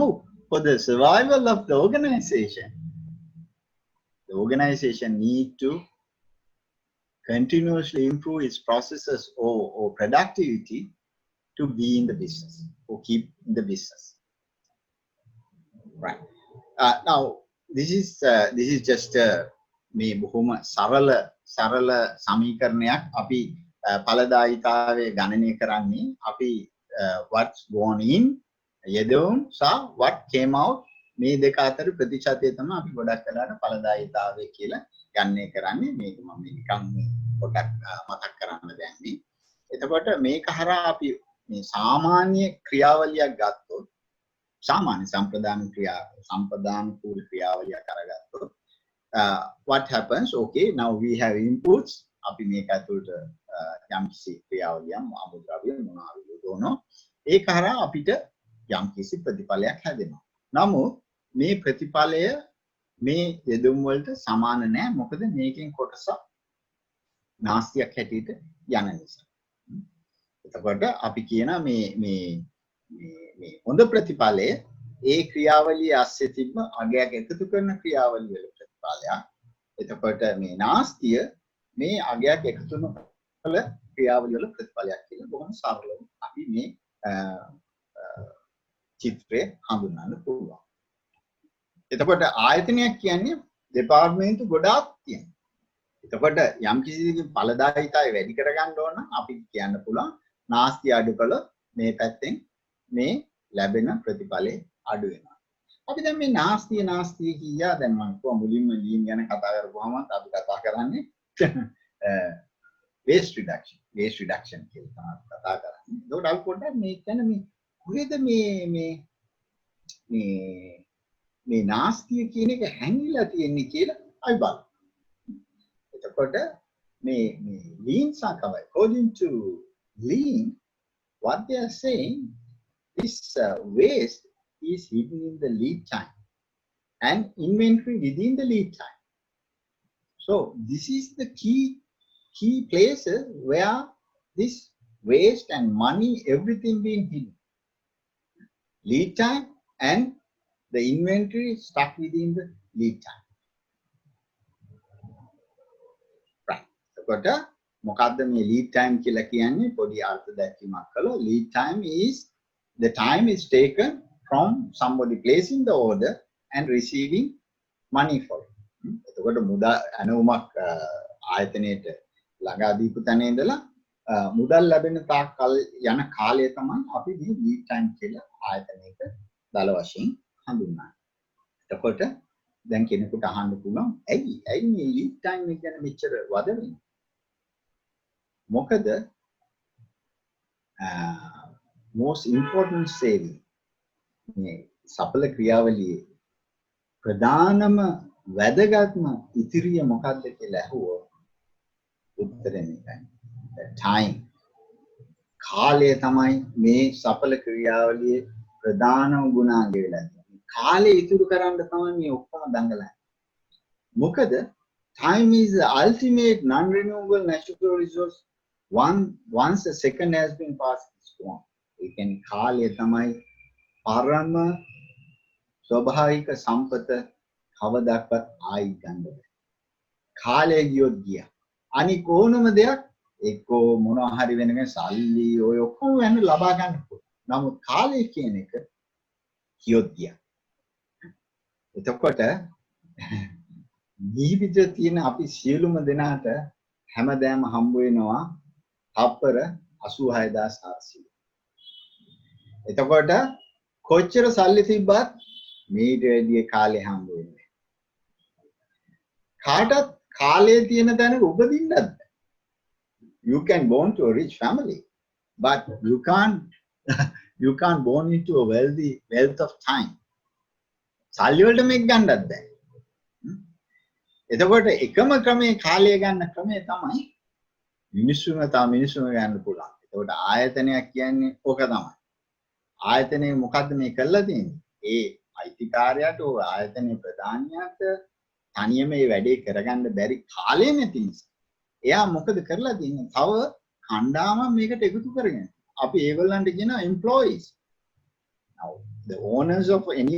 Speaker 2: for the survival of the organization need to continuously improve its processes or productivity to be in the business or keep in the business. Right. Now, this is just මේ බොහොම සරල සමීකරණයක්. අපි ඵලදායීතාවය ගණනය කරන්නේ අපි what's gone in යෙදවුම් සහ what came out මේ දෙක අතර ප්‍රතිශතය තමයි අපි ගොඩක් වෙලාවට ඵලදායීතාවය කියලා ගණනය කරන්නේ. මේක මම නිකන් පොඩක් මතක් කරන්න දැන්නේ. එතකොට මේක හරහා අපි මේ සාමාන්‍ය ක්‍රියාවලියක් ගත්තොත්, සාමාන්‍ය සම්ප්‍රදාන කූල ක්‍රියාවලියක් අරගත්තොත්, what happens? Okay, now we have inputs. අපි මේක ඇතුළට යම් කිසි ක්‍රියාවලියක් අමුද්‍රව්‍ය මොනවාද දෝනෝ ඒක හරහා අපිට යම් කිසි ප්‍රතිඵලයක් හැදෙනවා. නමුත් මේ ප්‍රතිඵලය මේ යෙදුම් වලට සමාන නැහැ. මොකද මේකෙන් කොටසක් නාස්තියක් හැටියට යන නිසා. එතකොට අපි කියන මේ හොඳ ප්‍රතිඵලය ඒ ක්‍රියාවලිය ASCII තිබ්බ අගයක් එකතු කරන ක්‍රියාවලිය වල ප්‍රතිඵලයක්. එතකොට මේ නාස්තිය මේ අගයක් එකතු කරන ක්‍රියාවලිය වල ප්‍රතිඵලයක් කියලා බොහොම සරලව අපි මේ චිත්‍රය හඳුන්වන්න පුළුවන්. එතකොට ආයතනයක් කියන්නේ දෙපාර්තමේන්තු ගොඩාක් තියෙනවා. එතකොට යම් කිසි දෙයකින් ඵලදායීතාවය වැඩි කරගන්න ඕන නම් අපි කියන්න පුළුවන් නාස්තිය අඩු කළොත් මේ පැත්තෙන් මේ ලැබෙන ප්‍රතිඵලය අඩු වෙනවා. අපි දැන් මේ නාස්තිය කියා දැන් මම කොහොම මුලින්ම ලීන් ගැන කතා කරපුවාම අපි කතා කරන්නේ waste reduction කියලා තමයි කතා කරන්නේ. ඒකට අපි පොඩ්ඩක් මේ කියන්නේ මේ කොහෙද මේ නාස්තිය කියන එක හැංගිලා තියෙන්නේ කියලා අපි බලමු. එතකොට මේ lean සාකවයි according to lean what they are saying this waste is hidden in the lead time and inventory within the lead time. So this is the key places where this waste and money, everything being hidden. Lead time and the inventory stuck within the lead time. Right. එතකොට මොකද්ද මේ lead time කියලා කියන්නේ? පොඩි අර්ථ දැක්වීමක් කළොත් lead time is the time is taken from somebody placing the order and receiving money for it. එතකොට මුදල් අනුමක් ආයතනයේට ළඟා දීපු තැන ඉඳලා මුදල් ලැබෙන තාක් කල් යන කාලය තමයි අපි මේ lead time කියලා ආයතනයක දල වශයෙන් හඳුන්වන්නේ. එතකොට දැන් කෙනෙකුට අහන්න පුළුවන් ඇයි මේ ලීඩ් ටයිම් එක ගැන මෙච්චර වද වෙන්නේ? මොකද most important saving මේ සඵල ක්‍රියාවලියේ ප්‍රධානම වැදගත්ම ඉතිරිය මොකක්ද කියලා ඇහුවොත් උත්තරේ මේකයි. time. කාලය තමයි මේ සඵල ක්‍රියාවලියේ ප්‍රධානම ගුණාංගය වෙලා තියෙන්නේ. කාලය ඉතුරු කරන්න තමයි මේ ඔක්කොම දඟලන්නේ. මොකද time is the ultimate non-renewable natural resource. Once a second has been passed, it's gone. ඒ කියන්නේ කාලය තමයි පරම ස්වභාවික සම්පත කවදාවත් ආයි ගන්න බෑ. කාලය ගියොත් ගියා. අනික ඕනම දෙයක් එක්කෝ මොනවා හරි වෙනකන් සල්ලි ඔය ඔක්කොම වෙන ලබා ගන්න පුළුවන්. නමුත් කාලය කියන එක ගියොත් ගියා. එතකොට ජීවිතේ තියෙන අපි සියලුම දෙනාට හැමදාම හම්බ වෙනවා තප්පර 86400. එතකොට කොච්චර සල්ලි තිබ්බත් මේට වැඩි කාලේ හම්බ වෙන්නේ. කාටත් කාලේ තියෙන තැනක උපදින්නත් බෑ. You can born to a rich family, but you can't born into a wealth of time. සල්ලි වලට මේක ගන්නත් බෑ. එතකොට එකම ක්‍රමයේ කාලය ගන්න ක්‍රමය තමයි මිනිස්සුම ගන්න පුළුවන්. එතකොට ආයතනයක් කියන්නේ ඕක තමයි. ආයතනයේ මොකද්ද මේ කරලා තියෙන්නේ? ඒ අයිතිකාරයාට ඕ ආයතනයේ ප්‍රධානියාට තනියම මේ වැඩේ කරගන්න බැරි කාලය නැති නිසා. එයා මොකද කරලා තියෙන්නේ? තව කණ්ඩායමක් මේකට එකතු කරගෙන. අපි ඒගොල්ලන්ට කියනවා employees. Now the owners of any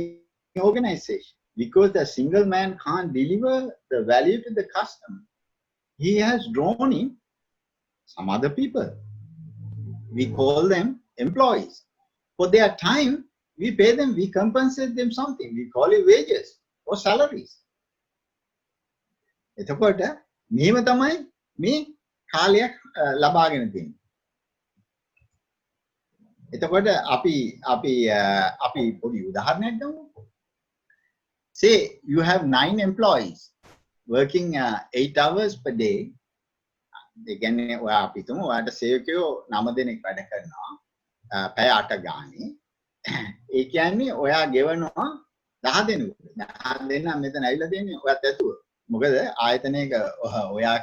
Speaker 2: organization, because the single man can't deliver the value to the customer, he has drawn in some other people. We call them employees. For their time, we pay them, we compensate them something. We call it wages or salaries. එතකොට මේව තමයි මේ කාලයක් ලබාගෙන තියෙන්නේ. එතකොට අපි පොඩි උදාහරණයක් ගමු. Say you have 9 employees working 8 hours per day. ඒ කියන්නේ ඔයා අපි තුමු ඔයාට සේවකයෝ 9 දෙනෙක් වැඩ කරනවා පැය 8 ගානේ. ඒ කියන්නේ ඔයා ගෙවනවා 10 දෙනෙකුට. 10 දෙනා මෙතන ඇවිල්ලා තියෙන්නේ ඔයත් ඇතුව. මොකද ආයතනයක ඔයා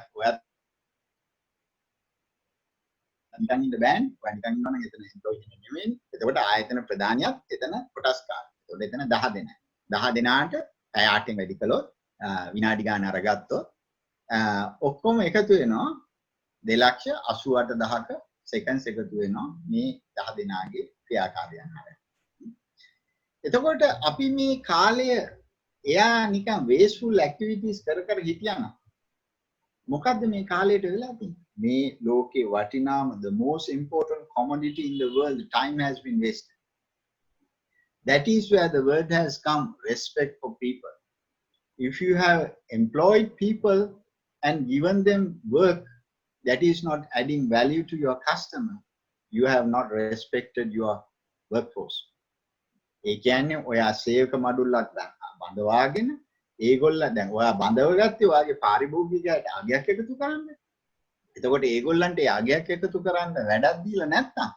Speaker 2: නිකන් ඉන්න බෑන්. ඔයා නිකන් ඉන්නවා නම් එතන එම්ප්ලොයි කෙනෙක් නෙමෙයි. එතකොට ආයතන ප්‍රධානියත් එතන කොටස්කාර. එතකොට එතන 10 දෙනා. 10 දෙනාට පැය 8න් වැඩි කළොත් විනාඩි ගාන අරගත්තොත් ඔක්කොම එකතු වෙනවා 2,88,000ක සෙකන්ඩ්ස් එකතු වෙනවා මේ 10 දෙනාගේ ක්‍රියාකාරයන් වල. එතකොට අපි මේ කාලය එයා නිකන් wasteful activities කර හිටියනම් මොකද්ද මේ කාලයට වෙලා තියෙන්නේ? මේ ලෝකේ වටිනාම the most important commodity in the world, time has been wasted. That is where the word has come, respect for people. If you have employed people and given them work that is not adding value to your customer, you have not respected your workforce. ඒ කියන්නේ ඔයා සේවක මඩුල්ලක් බඳවාගෙන ඒගොල්ල දැන් ඔයා බඳව ගත්තේ ඔයාගේ පාරිභෝගිකයට අගයක් එකතු කරන්න. එතකොට ඒගොල්ලන්ට ඒ අගයක් එකතු කරන්න වැඩක් දීලා නැත්තම්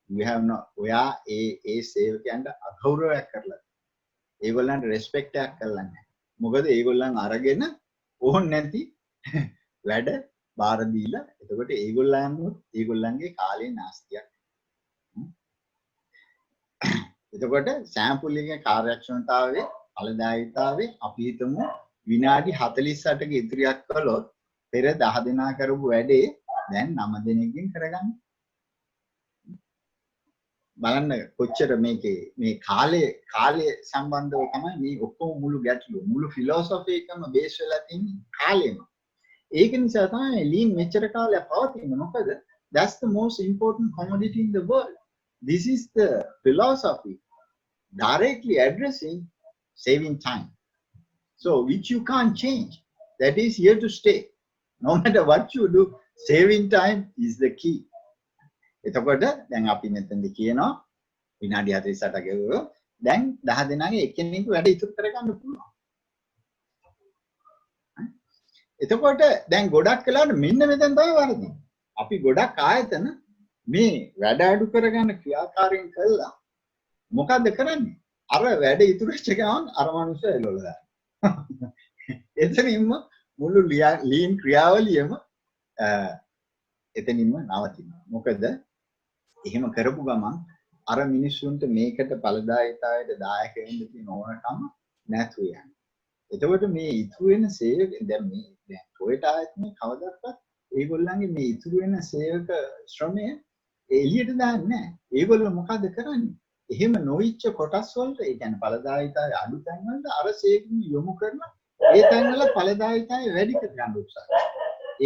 Speaker 2: you have not ඔයා ඒ සේවකයන්ට අගෞරවයක් කරලා. ඒගොල්ලන්ට respect එකක් කරලා නැහැ. මොකද ඒගොල්ලන් අරගෙන ඕන් නැති වැඩ බාර දීලා එතකොට ඒගොල්ලන්ගේ කාලේ නාස්තියක්. එතකොට සැම්පල් එකේ කාර්යක්ෂමතාවයේ ඵලදායීතාවයේ අපි හිතමු විනාඩි 48ක ඉදිරියක් කළොත් පෙර 10 දෙනා කරපු වැඩේ දැන් 9 දෙනෙක්ගෙන් කරගන්න. බලන්න කොච්චර මේ කාලය සම්බන්ධව තමයි මේ ඔක්කොම මුළු ගැටලුව මුළු ෆිලොසොෆි එකම බේස් වෙලා තියෙන්නේ කාලෙම. ඒක නිසා තමයි ලීන් මෙච්චර කාලයක් පවතින්නේ. මොකද that's the most important commodity in the world. This is the philosophy directly addressing saving time. So which you can't change. That is here to stay. No matter what you do, saving time is the key. එතකොට දැන් අපි මෙතනදී කියනවා විනාඩි 48ක ගෙවුවොත් දැන් 10 දෙනාගේ එක්කෙනෙකු වැඩ ඉතුරු කරගන්න පුළුවන්. එතකොට දැන් ගොඩක් වෙලාවට මෙන්න මෙතන තමයි වරදින්නේ. අපි ගොඩක් ආයතන මේ වැඩ අඩු කරගන්න ක්‍රියාකාරීන් කළා මොකද්ද කරන්නේ? අර වැඩ ඉතුරු වෙච්ච ගමන් අර මනුස්සය එළවලා දානවා. එතනින්ම මුළු ලීන් ක්‍රියාවලියම එතනින්ම නවතිනවා. මොකද එහෙම කරපු ගමන් අර මිනිස්සුන්ට මේකට ඵලදායීතාවයට දායක වෙන්න තියෙන ඕනකම නැතු යනවා. එතකොට මේ ඉතුරු වෙන සේවක දැන් Toyota ආයතනයේ කවදාවත් ඒගොල්ලන්ගේ මේ ඉතුරු වෙන සේවක ශ්‍රමය එළියට දාන්නේ නැහැ. ඒගොල්ලෝ මොකද කරන්නේ? එහෙම නොවිච්ච කොටස් වලට ඒ කියන්නේ ඵලදායීතාවය අඩු තැන් වලට අර සේවකින් යොමු කරලා ඒ තැන් වල ඵලදායීතාවය වැඩි කර ගන්න උත්සාහ කරනවා.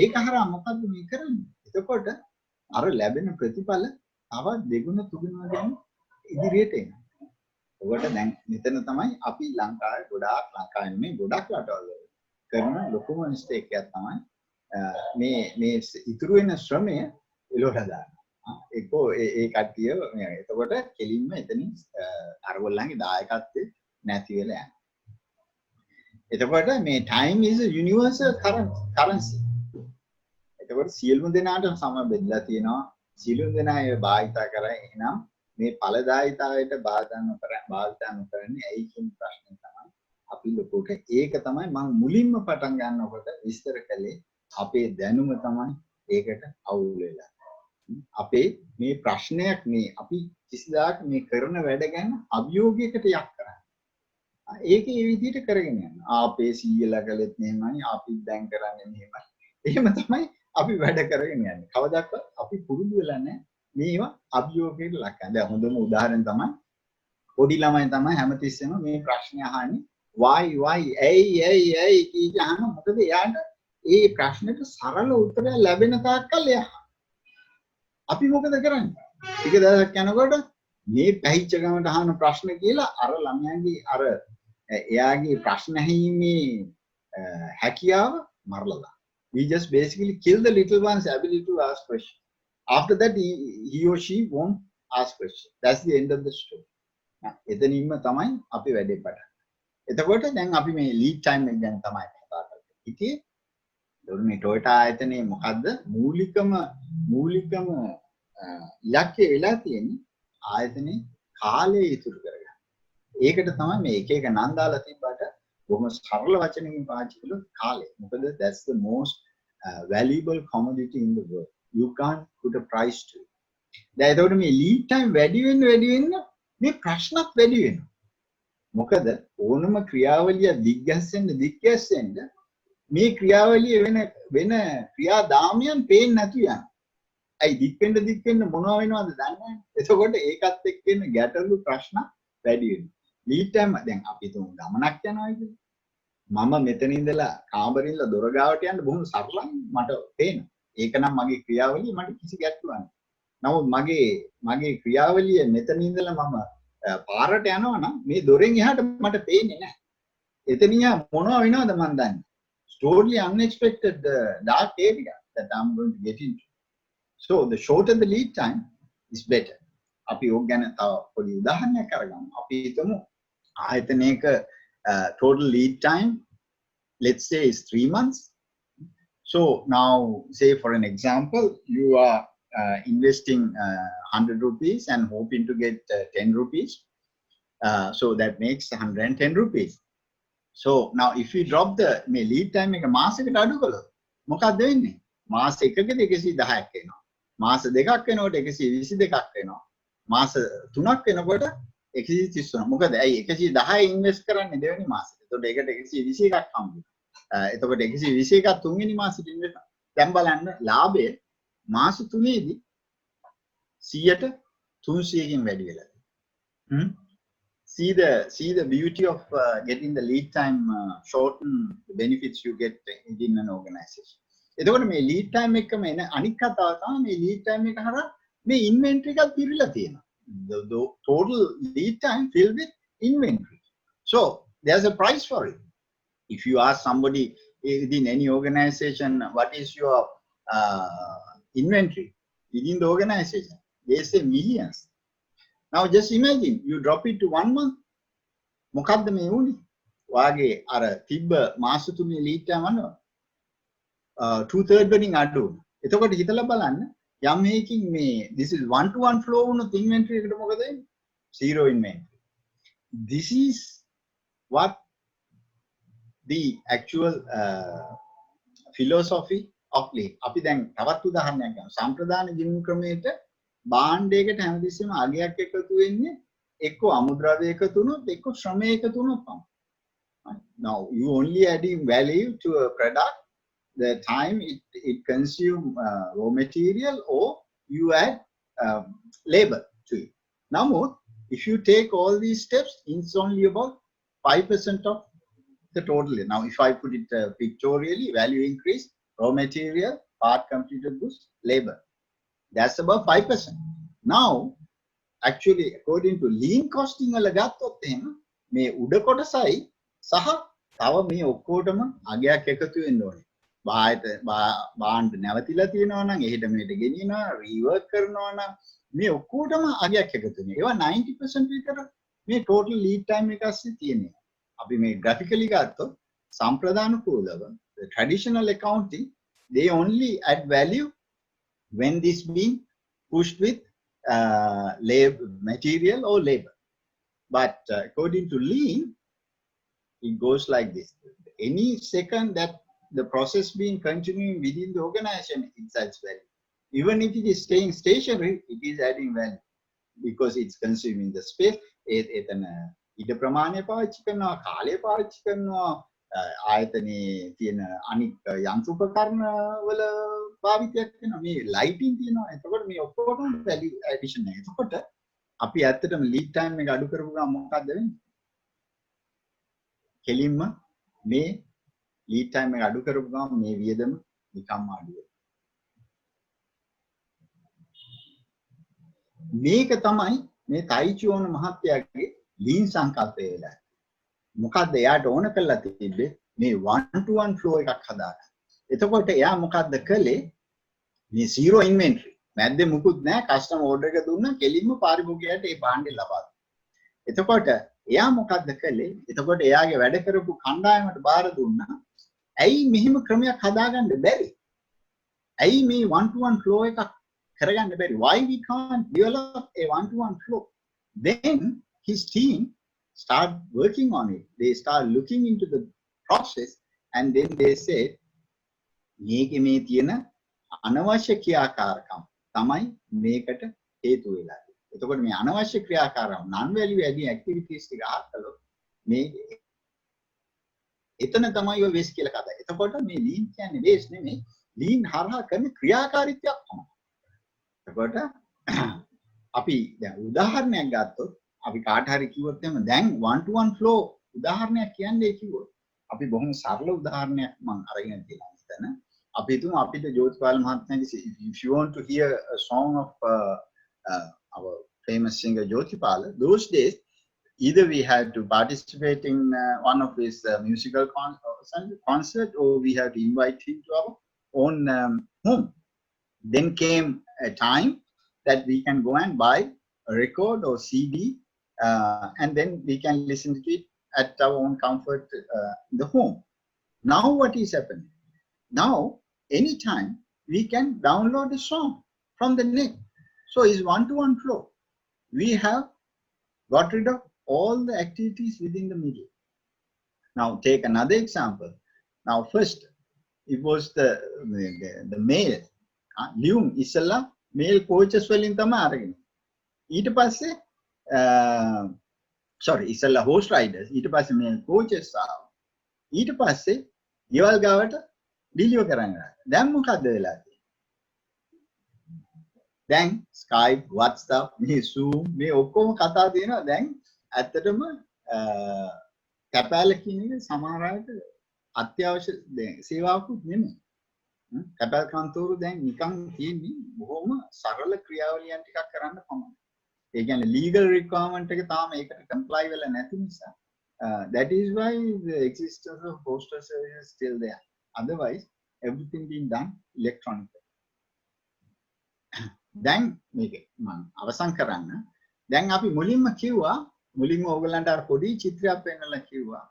Speaker 2: ඒක හරහා මොකද්ද මේ කරන්නේ? එතකොට අර ලැබෙන ප්‍රතිඵල තවත් දෙගුණ තුගුණ වශයෙන් ඉදිරියට එනවා. ඔකට දැන් මෙතන තමයි අපි ලංකාවේ ගොඩක් රටවල් වල කරන ලොකුම මිස්ටේක් එකක් තමයි මේ ඉතුරු වෙන ශ්‍රමය එළවලා දානවා. ඒ කට්ටිය එතකොට කෙලින්ම එතනින් අරගොල්ලන්ගේ දායකත්වය නැති වෙලා යනවා. එතකොට මේ time is a universal currency. එතකොට සියලුම දෙනාට සම බෙදලා තියෙනවා. සියලුම දෙනා ඒ භාවිතා කරා. එහෙනම් මේ ඵලදායීතාවයට භාවිතා නොකරන්නේ ඇයි කියන ප්‍රශ්නේ තමයි අපි ලොකුට ඒක තමයි මම මුලින්ම පටන් ගන්නකොට විස්තර කළේ අපේ දැනුම තමයි ඒකට අවුල් වෙලා. අපේ මේ ප්‍රශ්නයක් මේ අපි කිසිදාක මේ කරන වැඩ ගැන අභියෝගයකට යක් කරන්නේ. ඒක ඒ විදිහට කරගෙන යනවා. අපේ සීයලා කළෙත් මෙහෙමයි, අපි දැන් කරන්නේ මෙහෙමයි. එහෙම තමයි අපි වැඩ කරගෙන යන්නේ. කවදාවත් අපි පුරුදු වෙලා නැහැ මේවා අභියෝගයකට ලක් කරන්න. දැන් හොඳම උදාහරණ තමයි පොඩි ළමයි තමයි හැමතිස්සෙම මේ ප්‍රශ්නේ අහන්නේ why ඇයි කියන මොකද එයාට ඒ ප්‍රශ්නෙට සරල උත්තරය ලැබෙන තාක්කල් එයා අපි මොකද කරන්නේ? ටික දවසක් යනකොට මේ පැහිච්ච ගමට අහන ප්‍රශ්න කියලා අර ළමයාගේ අර එයාගේ ප්‍රශ්න ඇහිීමේ හැකියාව මරලා. We just basically kill the little one's ability to ask questions. After that, he or she won't ask questions. That's the end of the story. එතනින්ම තමයි අපි වැඩේ පටන්. එතකොට දැන් අපි මේ lead time එක ගැන තමයි කතා කරන්නේ. ඉතින් මේ Toyota ආයතනයේ මොකද්ද මූලිකම ඉලක්කය වෙලා තියෙන්නේ ආයතනයේ කාලය ඉතුරු කරගන්න. ඒකට තමයි මේ එක නම් දාලා තිබ්බට බොහොම සරල වචනකින් පාවිච්චි කළොත් කාලය. මොකද that's the most valuable commodity in the world. You can't put a price to it. දැන් එතකොට මේ lead time වැඩි වෙන්න මේ ප්‍රශ්නත් වැඩි වෙනවා. මොකද ඕනම ක්‍රියාවලිය දිග්ගැස්සෙන්න මේ ක්‍රියාවලිය වෙන ක්‍රියාදාමයන් පේන්නේ නැතු යනවා. ඇයි දික් වෙන්න මොනවා වෙනවද දන්නේ නැහැ. එතකොට ඒකත් එක්ක එන ගැටලු ප්‍රශ්න වැඩි වෙනවා. lead time දැන් අපි තුන් ගමනක් යනවා කියන්නේ. මම මෙතන ඉඳලා කාමරේ ඉඳලා දොර ගාවට යන්න බොහොම සරලයි මට පේනවා. ඒක නම් මගේ ක්‍රියාවලිය මට කිසි ගැටලුවක් නැහැ. නමුත් මගේ ක්‍රියාවලිය මෙතන ඉඳලා මම පාරට යනවා නම් මේ දොරෙන් එහාට මට පේන්නේ නැහැ. එතනින් මොනවා වෙනවද මන් දන්නේ. Totally unexpected dark area that I'm going to get into. So the shorter the lead time is better. අපි ඕක ගැන තව පොඩි උදාහරණයක් අරගමු. අපි හිතමු ආයතනයක total lead time let's say is 3 months. So now say for an example you are investing 100 rupees and hoping to get 10 rupees. So that makes 110 rupees. So now if you drop the lead time එක මාසෙකට අඩු කළොත් මොකක්ද වෙන්නේ? මාස එකකදී 110ක් එනවා. මාස දෙකක් වෙනකොට 122ක් වෙනවා. මාස 3ක් වෙනකොට 133. මොකද ඇයි 110 ඉන්වෙස්ට් කරන්නේ දෙවෙනි මාසෙට. එතකොට ඒකට 121ක් හම්බුනේ. එතකොට 121ක් තුන්වෙනි මාසෙට ඉන්වෙස්ට්. දැන් බලන්න ලාභය මාස 3ේදී 100ට 300කින් වැඩි වෙලා. See the beauty of getting the lead time shorten the benefits you get in an organization. එතකොට මේ lead time එකම එන අනික් කතාව තමයි මේ lead time එක හරහා මේ inventory එකත් පිරিলা තියෙනවා. The total lead time filled with inventory. So there's a price for it. If you ask somebody within any organization what is your inventory within the organization, they say millions. Now just imagine you drop it to 1 month. මොකද්ද මේ වුනේ? වාගේ අර තිබ්බ මාස තුනේ lead time අනව 2/3 වලින් අඩු වුණා. එතකොට හිතලා බලන්න යම් මේකින් මේ this is 1-to-1 flow වුණොත් inventory එකට මොකද වෙන්නේ? Zero inventory. This is what the actual philosophy of lean. අපි දැන් තවත් උදාහරණයක් ගමු. සම්ප්‍රදාන ජීවන ක්‍රමයට භාණ්ඩයකට හැමතිස්සෙම අගයක් එකතු වෙන්නේ එක්ක අමුද්‍රව්‍ය එකතු වුණොත් එක්ක ශ්‍රමය එකතු වුණොත් තමයි. Now you only adding value to a product the time it consume raw material or you add labor to it. Now if you take all these steps it's only about 5% of the total. Now if I put it pictorially, value increase, raw material, part completed goods, labor, that's about 5%. Now actually according to lean costing වල ගත්තොත් එහෙම මේ උඩ කොටසයි සහ තව මේ ඔක්කොටම අගයක් එකතු වෙන්න ඕනේ. බාණ්ඩ නැවතිලා තියෙනවා නම් එහෙට මෙහෙට ගෙනියනවා රීවර්ක් කරනවා නම් මේ ඔක්කොටම අගයක් එකතු වෙනවා. ඒවා 90% විතර මේ total lead time එක ඇස්සේ තියෙනවා. අපි මේ graphically ගත්තොත් සම්ප්‍රදාන කූලව the traditional accounting they only add value when this being pushed with labor, material or labor. But according to lean it goes like this. Any second that the process being continuing within the organization it adds value. Even if it is staying stationary it is adding value because it's consuming the space. එතන ඉඩ ප්‍රමාණය පාවිච්චි කරනවා කාලය පාවිච්චි කරනවා ආයතනයේ තියෙන අනික් යන්ත්‍ර උපකරණ වල භාවිතයක් වෙනවා මේ ලයිටින් තියෙනවා එතකොට මේ ඔක්කොම වැලියු ඇඩිෂන් එක. එතකොට අපි ඇත්තටම ලීඩ් ටයිම් එක අඩු කරපු ගමන් මොකක්ද වෙන්නේ? කෙලින්ම මේ ලීඩ් ටයිම් එක අඩු කරපු ගමන් මේ වියදම නිකම්ම අඩු වෙනවා. මේක තමයි මේ තයිචෝන මහත්තයාගේ lean සංකල්පය වෙලා. මොකද්ද එයාට ඕන කරලා තිබ්බේ මේ 1-to-1 flow එකක් හදාගන්න. එතකොට එයා මොකද්ද කළේ? මේ zero inventory. මැද්දේ මුකුත් නැහැ. කස්ටමර් ඕඩර් එක දුන්නා කෙලින්ම පාරිභෝගිකයාට ඒ භාණ්ඩේ ලබා දුන්නා. එතකොට එයා මොකද්ද කළේ? එතකොට එයාගේ වැඩ කරපු කණ්ඩායමට බාර දුන්නා. ඇයි මෙහෙම ක්‍රමයක් හදාගන්න බැරි? ඇයි මේ 1-to-1 flow එකක් කරගන්න බැරි? Why we can't develop a 1-to-1 flow? Then his team start working on it. They start looking into the process and then they say මේකේ මේ තියෙන අනවශ්‍ය ක්‍රියාකාරකම් තමයි මේකට හේතු වෙලා තියෙන්නේ. එතකොට මේ අනවශ්‍ය ක්‍රියාකාරකම් non value adding activities ටික අහකලොත් මේ එතන තමයි ඔය waste කියලා කතා. එතකොට මේ lean කියන්නේ waste නෙමෙයි. lean හරහා කරන ක්‍රියාකාරීත්වයක් තමයි. එතකොට අපි දැන් උදාහරණයක් ගත්තොත් අපි කාට හරි කිව්වොත් එහෙම දැන් 1-to-1 flow උදාහරණයක් කියන්නේ කිව්වොත් අපි බොහොම සරල උදාහරණයක් මම අරගෙන තියෙනවා මෙතන. අපි හිතමු අපිට Jothipala මහත්මයාගේ if you want to hear a song of our famous singer Jyotipala, those days either we had to participate in one of his musical concert or we had to invite him to our own home. Then came a time that we can go and buy a record or CD and then we can listen to it at our own comfort in the home. Now what is happening? Now anytime we can download a song from the net. So it's 1-to-1 flow. We have got rid of all the activities within the middle. Now take another example. Now first it was the mail. ලියුම් ඉස්සලා mail කෝචස් වලින් තමයි අරගෙන. ඊට පස්සේ ඉස්සලා host riders ඊට පස්සේ mail කෝචස් ආවා. ඊට පස්සේ ගෙවල් ගාවට ඩිලිවර් කරන්න. දැන් මොකද්ද වෙලා තියෙන්නේ? දැන් Skype, WhatsApp, මේ Zoom මේ ඔක්කොම කතා දෙනවා. දැන් ඇත්තටම කැපෑල කියන එක සමහර අයට අත්‍යවශ්‍ය සේවාවකුත් නෙමෙයි. කැපල් කන්තෝරු දැන් නිකන් තියෙන්නේ බොහොම සරල ක්‍රියාවලියන් ටිකක් කරන්න පමණයි. ඒ කියන්නේ legal requirement එක තාම ඒකට comply වෙලා නැති නිසා that is why the existence of postal service is still there. Otherwise everything being done electronically. දැන් මේක මම අවසන් කරන්න. දැන් අපි මුලින්ම ඔයගලන්ට අර පොඩි චිත්‍රයක් පෙන්නලා කිව්වා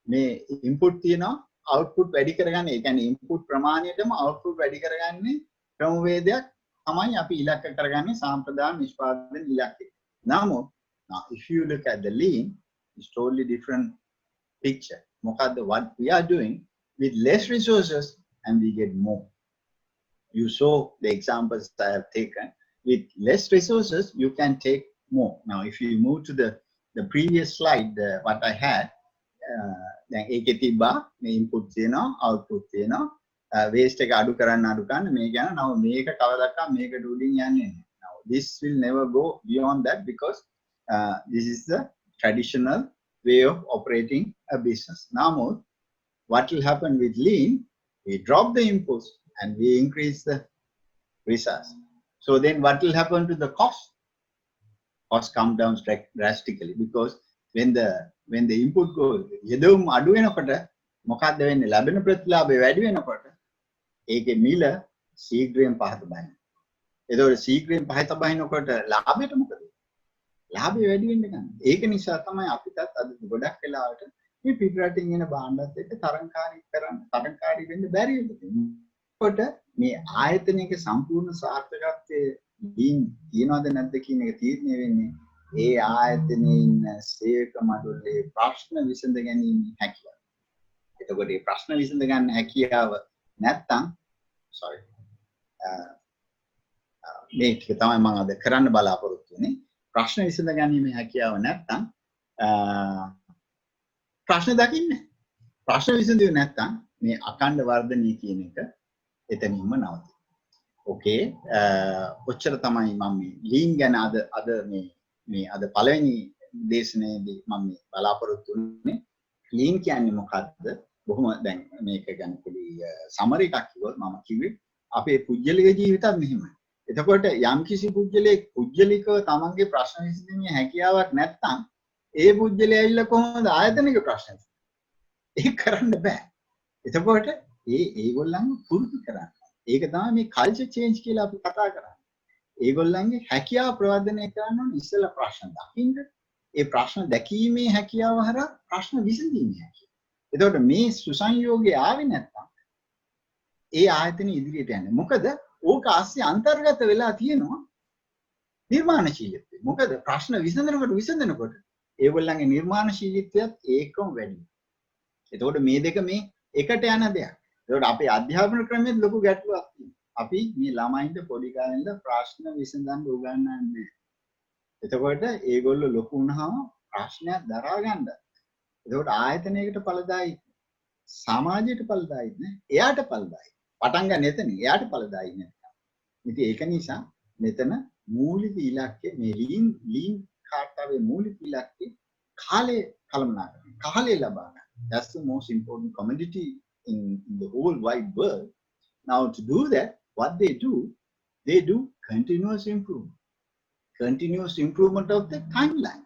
Speaker 2: මේ input තියෙනවා output වැඩි කරගන්න. ඒ කියන්නේ input ප්‍රමාණයටම output වැඩි කරගන්නේ ක්‍රමවේදයක් තමයි අපි ඉලක්ක කරගන්නේ සාම්ප්‍රදායික නිෂ්පාදන ඉලක්කය. Now if you look at the lean, it's totally different picture. මොකද්ද what we are doing with less resources and we get more. You saw the examples I have taken. With less resources, you can take more. Now, if you move to the previous slide, what I had, දැන් ඒකේ තිබ්බා මේ input තියෙනවා output තියෙනවා waste එක අඩු කරන්න මේ කියන නම මේක කවදාවත් මේකට උඩින් යන්නේ නැහැ. Now this will never go beyond that because this is the traditional way of operating a business. Now what will happen with lean, we drop the inputs and we increase the resource. So then what will happen to the cost? Cost come down drastically because when the input goes යෙදවුම් අඩු වෙනකොට මොකක්ද වෙන්නේ ලැබෙන ප්‍රතිලාභය වැඩි වෙනකොට ඒකේ මිල ශීඝ්‍රයෙන් පහත බහිනවා. ඒතකොට ශීඝ්‍රයෙන් පහත බහිනකොට ලාභයට මොකද? ලාභය වැඩි වෙන්න ගන්න. ඒක නිසා තමයි අපිටත් අද ගොඩක් වෙලාවට මේ පිටරටින් එන භාණ්ඩත් එක්ක තරංකාරී වෙන්න බැරි වෙන්නේ. කොට මේ ආයතනයක සම්පූර්ණ සාර්ථකත්වයේ තියනවද නැද්ද කියන එක තීරණය වෙන්නේ ඒ ආයතනයේ ඉන්න සේවක මඩුල්ලේ ප්‍රශ්න විසඳ ගැනීම හැකියාව. එතකොට මේ ප්‍රශ්න විසඳ ගන්න හැකියාව නැත්තම් මේ ටික තමයි මම අද කරන්න බලාපොරොත්තු වෙන්නේ. ප්‍රශ්න විසඳ ගැනීම හැකියාව නැත්තම් ප්‍රශ්න දකින්නේ. ප්‍රශ්න විසඳුවේ නැත්තම් මේ අඛණ්ඩ වර්ධනය කියන එක එතනින්ම නවතිනවා. ඕකේ ඔච්චර තමයි මම මේ ලීන් ගැන අද මේ අද පළවෙනි දේශනාවේදී මම බලාපොරොත්තු වෙන්නේ ලීන් කියන්නේ මොකක්ද? බොහොම දැන් මේක ගැන පොඩි සමරි එකක් කිව්වොත් මම කිව්වේ අපේ පුජ්‍යලික ජීවිතත් මෙහෙමයි. එතකොට යම්කිසි පුජ්‍යලිකව තමන්ගේ ප්‍රශ්න විසඳීමේ හැකියාවක් නැත්නම් ඒ පුජ්‍යලයා ඇවිල්ලා කොහොමද ආයතනික ප්‍රශ්න ඒක කරන්න බෑ. එතකොට ඒගොල්ලන් පුරුදු කරන්න. ඒක තමයි මේ කල්චර් චේන්ජ් කියලා අපි කතා කරන්නේ. ඒගොල්ලන්ගේ හැකියාව ප්‍රවර්ධනය කරන්න ඕන ඉස්සෙල්ලා ප්‍රශ්න දකින්න. ඒ ප්‍රශ්න දැකීමේ හැකියාව හරහා ප්‍රශ්න විසඳීමේ හැකියාව. එතකොට මේ සුසංයෝගය ආවේ නැත්නම් ඒ ආයතන ඉදිරියට යන්නේ. මොකද ඕක ASCII අන්තර්ගත වෙලා තියෙනවා නිර්මාණශීලීත්වය. මොකද ප්‍රශ්න විසඳනකොට ඒගොල්ලන්ගේ නිර්මාණශීලීත්වයත් ඒකම වැඩි. එතකොට මේ දෙක මේ එකට යන දෙයක්. ඒකට අපේ අධ්‍යාපන ක්‍රමයේ ලොකු ගැටලුවක් තියෙනවා. අපි මේ ළමයින්ට පොඩි කාලේ ඉඳලා ප්‍රශ්න විසඳන්න උගන්වන්නේ. එතකොට ඒගොල්ලෝ ලොකු වුණාම ප්‍රශ්නයක් දරා ගන්න. එතකොට ආයතනයකට ඵලදායි සමාජයට ඵලදායි නේ. එයාට ඵලදායි. පටන් ගන්න එතන එයාට ඵලදායි නැත්නම්. ඉතින් ඒක නිසා මෙතන මූලික ඉලක්කය මේ ලීන් කාර්යාවේ මූලික ඉලක්කය කාලය කළමනාකරන. කාලය ලබා ගන්න. That's the most important commodity in the whole wide world. Now to do that, what they do continuous improvement of the timeline.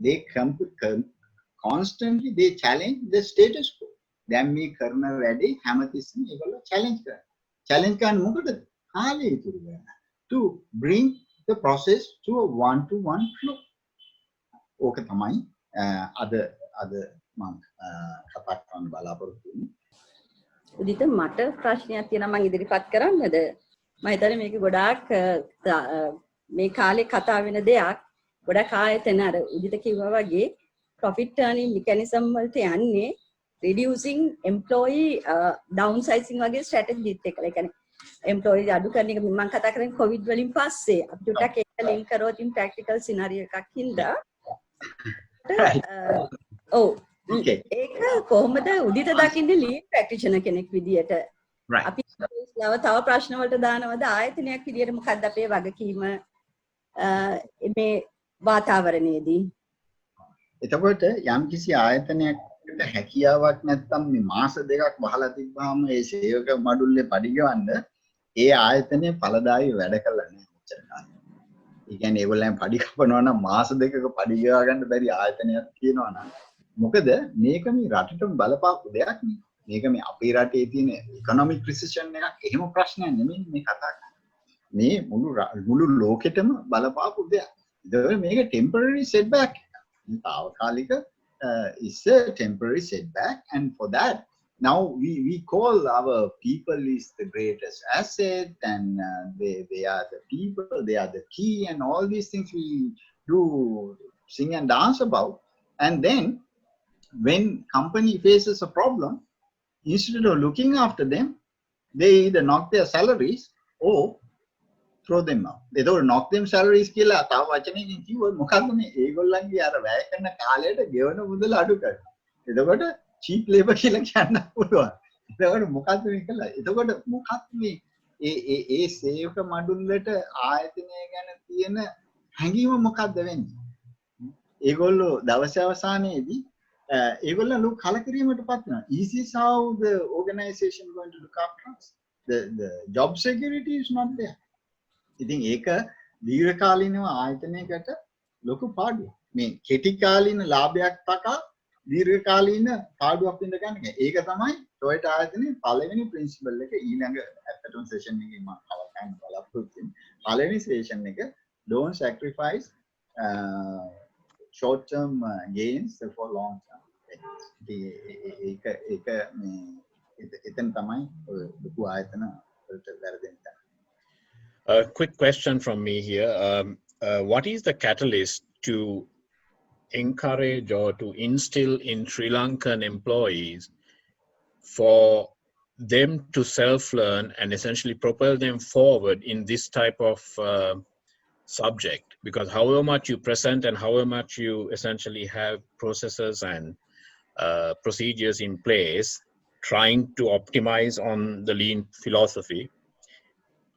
Speaker 2: They constantly they challenge the status quo. Then me karna වැඩි හැමතිස්සෙම ඒගොල්ලෝ challenge කරන මොකටද? කාලය ඉතුරු කරන්න. To bring the process to a one-to-one flow. ඕක තමයි අද මම කතා කරන්න බලාපොරොත්තු වෙන්නේ.
Speaker 1: උදිත මට ප්‍රශ්නයක් තියෙනවා මම ඉදිරිපත් කරන්නද? මම හිතන්නේ මේක ගොඩාක් මේ කාලේ කතා වෙන දෙයක්. ගොඩක් ආයතන අර උදිත කිව්වා වගේ profit earning mechanism වලට යන්නේ reducing employee downsizing වගේ strategy එකක්. ඒ කියන්නේ employee අඩු කරන එක මම කතා කරන්නේ covid වලින් පස්සේ අපිට ටිකක් ඒක link කරොත් in practical scenario එකක් හින්දා ඒක කොහොමද උදිත දකින්නේ lean practitioner කෙනෙක් විදියට අපි තව ප්‍රශ්න වලට දානවද ආයතනයක් විදියට මොකක්ද අපේ වගකීම මේ වාතාවරණයේදී?
Speaker 2: එතකොට යම්කිසි ආයතනයකට හැකියාවක් නැත්නම් මේ මාස දෙකක් වහලා තිබ්බාම ඒ සේවක මඩුල්ලේ පඩි ගවන්න ඒ ආයතනයේ ඵලදායී වැඩ කළා නෑ මෙච්චර කාලෙ. ඒ කියන්නේ ඒගොල්ලන් පඩි කපනවා නම් මාස දෙකක පඩි ගව ගන්න බැරි ආයතනයක් තියෙනවා නම් මොකද මේක මේ රටට බලපාපු දෙයක් නේ. මේක මේ අපේ රටේ තියෙන ඉකොනොමික් රිසෙෂන් එකක් එහෙම ප්‍රශ්නයක් නෙමෙයි මේ කතා කරන්නේ. මේ මුළු ලෝකෙටම බලපාපු දෙයක්. ඒක මේක ටෙම්පරරි සෙට්බැක් එකක්. තාවකාලික is a temporary setback, and for that, now we call our people is the greatest asset, and they are the people, they are the key, and all these things we do sing and dance about. And then when company faces a problem, instead of looking after them, they either knock their salaries or throw them out. They don't knock them salaries කියලා තව වචනකින් කිව්වොත් මොකද්ද මේ ඒගොල්ලන්ගේ අර වැය කරන කාලයට ගෙවන මුදල අඩු කරනවා. එතකොට cheap labor කියලා කියන්න පුළුවන්. එතකොට මොකද්ද මේ කළා? එතකොට මොකක්ද මේ ඒ සේවක මඩුල්ලට ආයතනය ගැන තියෙන හැඟීම මොකද්ද වෙන්නේ? ඒගොල්ලෝ දවස් අවසානයේදී ඒගොල්ලෝ ලොකු කලකිරීමකටපත් වෙනවා. Is this how the organization going to look after us? The job security is not there. ඉතින් ඒක දීර්ඝකාලීනව ආයතනයකට ලොකු පාඩුවක්. මේ කෙටි කාලීන ලාභයක් තකා දීර්ඝකාලීන පාඩුවක් විඳ ගන්න. ඒක තමයි ටොයෝටා ආයතනයේ පළවෙනි ප්‍රින්සිපල් එක. ඊළඟ ඇත්තටම සෙෂන් එකේ මම කවදාවත් බලාපොරොත්තු වෙන්නේ. පළවෙනි සෙෂන් එක don't sacrifice short term gains for long term gains. ඒක මේ එතන තමයි ලොකු ආයතන වලට වැරදෙන්නේ.
Speaker 3: A quick question from me here. What is the catalyst to encourage or to instill in Sri Lankan employees for them to self-learn and essentially propel them forward in this type of subject? Because however much you present and however much you essentially have processes and procedures in place, trying to optimize on the lean philosophy,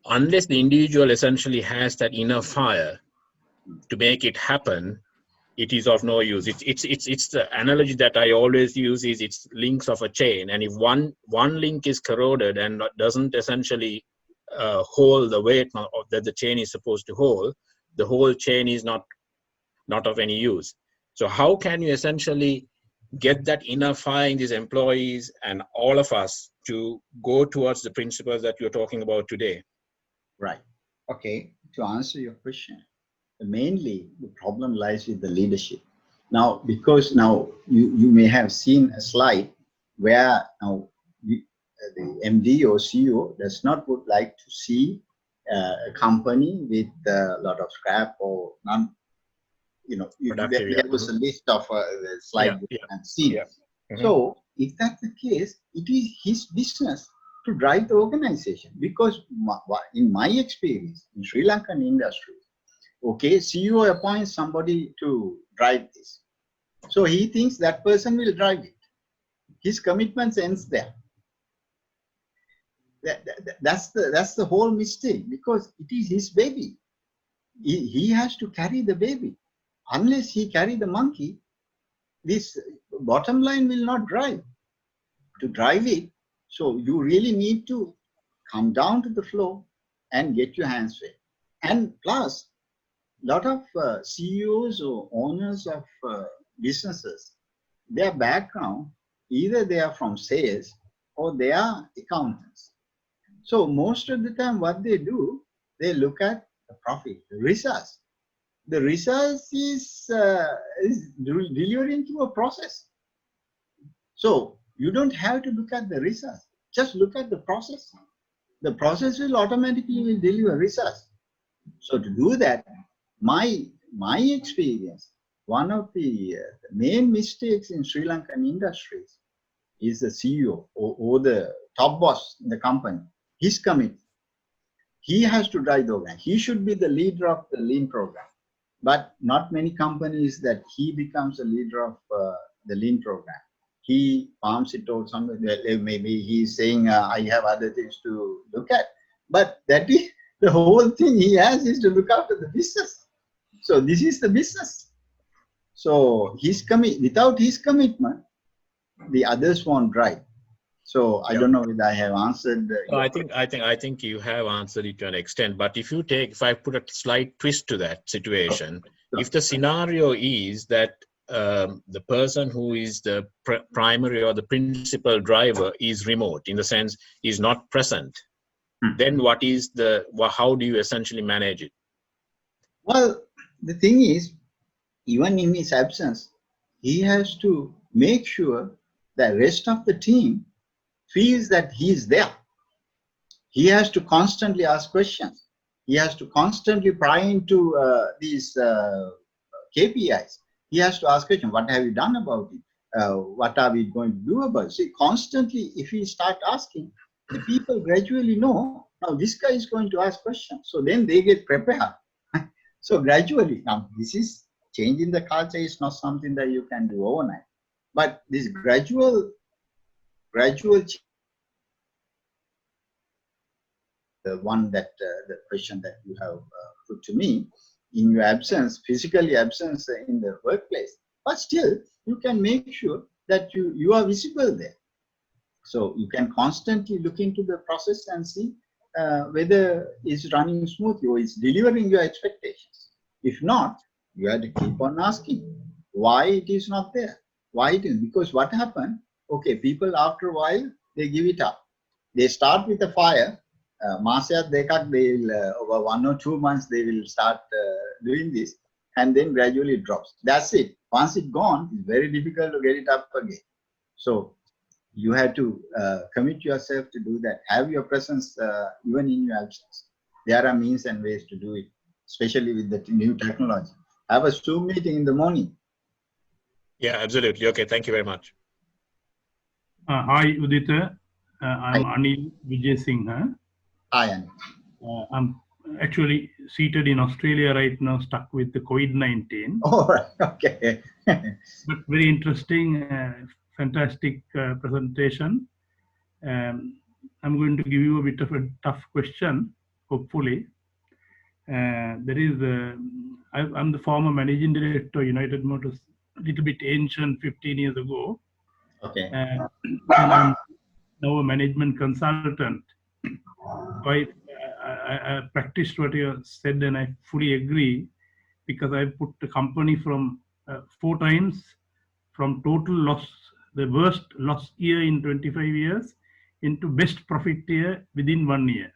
Speaker 3: unless the individual essentially has that inner fire to make it happen, it is of no use. It's the analogy that I always use is it's links of a chain, and if one link is corroded and doesn't essentially hold the weight that the chain is supposed to hold, the whole chain is not of any use. So how can you essentially get that inner fire in these employees and all of us to go towards the principles that you're talking about today?
Speaker 2: Right. Okay. To answer your question, mainly the problem lies with the leadership. Now, because now you may have seen a slide where now the MD or CEO does not would like to see a company with a lot of scrap or none. There was a list of the slide and seen. Yeah. Mm-hmm. So, if that's the case, it is his business to drive the organization, because in my experience in Sri Lankan industry, okay, CEO appoints somebody to drive this. So he thinks that person will drive it. His commitments ends there. That's the whole mistake, because it is his baby. He has to carry the baby. Unless he carry the monkey, this bottom line will not drive. To drive it, so you really need to come down to the floor and get your hands wet. And plus, a lot of CEOs or owners of businesses, their background, either they are from sales or they are accountants. So most of the time what they do, they look at the profit, the results. The results is delivering to a process. So you don't have to look at the results. Just look at the process. The process will automatically deliver results. So to do that, my experience, one of the main mistakes in Sri Lankan industries is the CEO or the top boss in the company. His commitment. He has to drive the organization. He should be the leader of the lean program. But not many companies that he becomes a leader of the lean program. He palms it out somewhere. Maybe he's saying, I have other things to look at. But that is the whole thing he has is to look after the business. So this is the business. So without his commitment, the others won't drive. So I don't know whether I have answered.
Speaker 3: I think you have answered it to an extent. But if I put a slight twist to that situation, if the scenario is that the person who is the primary or the principal driver is remote, in the sense is not present, then how do you essentially manage it?
Speaker 2: Well, the thing is, even in his absence, he has to make sure the rest of the team feels that he is there. He has to constantly ask questions. He has to constantly pry into these KPIs. He has to ask questions. What have you done about it? What are we going to do about it? See, constantly, if we start asking, the people gradually know, now this guy is going to ask questions. So then they get prepared. So gradually, now this is changing the culture is not something that you can do overnight. But this gradual change, the one that the question that you have put to me, in your absence, physically absence in the workplace, but still you can make sure that you are visible there. So you can constantly look into the process and see whether it's running smoothly or it's delivering your expectations. If not, you have to keep on asking why it is not there. Why it is? Because what happened? Okay, people after a while they give it up. They start with a fire. They'll over 1 or 2 months they will start doing this, and then gradually it drops. That's it. Once it's gone, it's very difficult to get it up again. So you have to commit yourself to do that. Have your presence even in your absence. There are means and ways to do it, especially with the new technology. Have a Zoom meeting in the morning.
Speaker 3: Yeah, absolutely. Okay, thank you very much.
Speaker 4: Hi, Udita. I'm Anil Vijay Singh.
Speaker 2: Hi, Anil.
Speaker 4: I'm actually seated in Australia right now, stuck with the COVID-19.
Speaker 2: All right, okay.
Speaker 4: But very interesting, fantastic presentation. I'm going to give you a bit of a tough question, hopefully. I'm the former managing director of United Motors, a little bit ancient, 15 years ago.
Speaker 2: Okay.
Speaker 4: And I'm now a management consultant. So I practiced what you said, and I fully agree, because I put the company from 4 times from total loss, the worst loss year in 25 years, into best profit year within 1 year.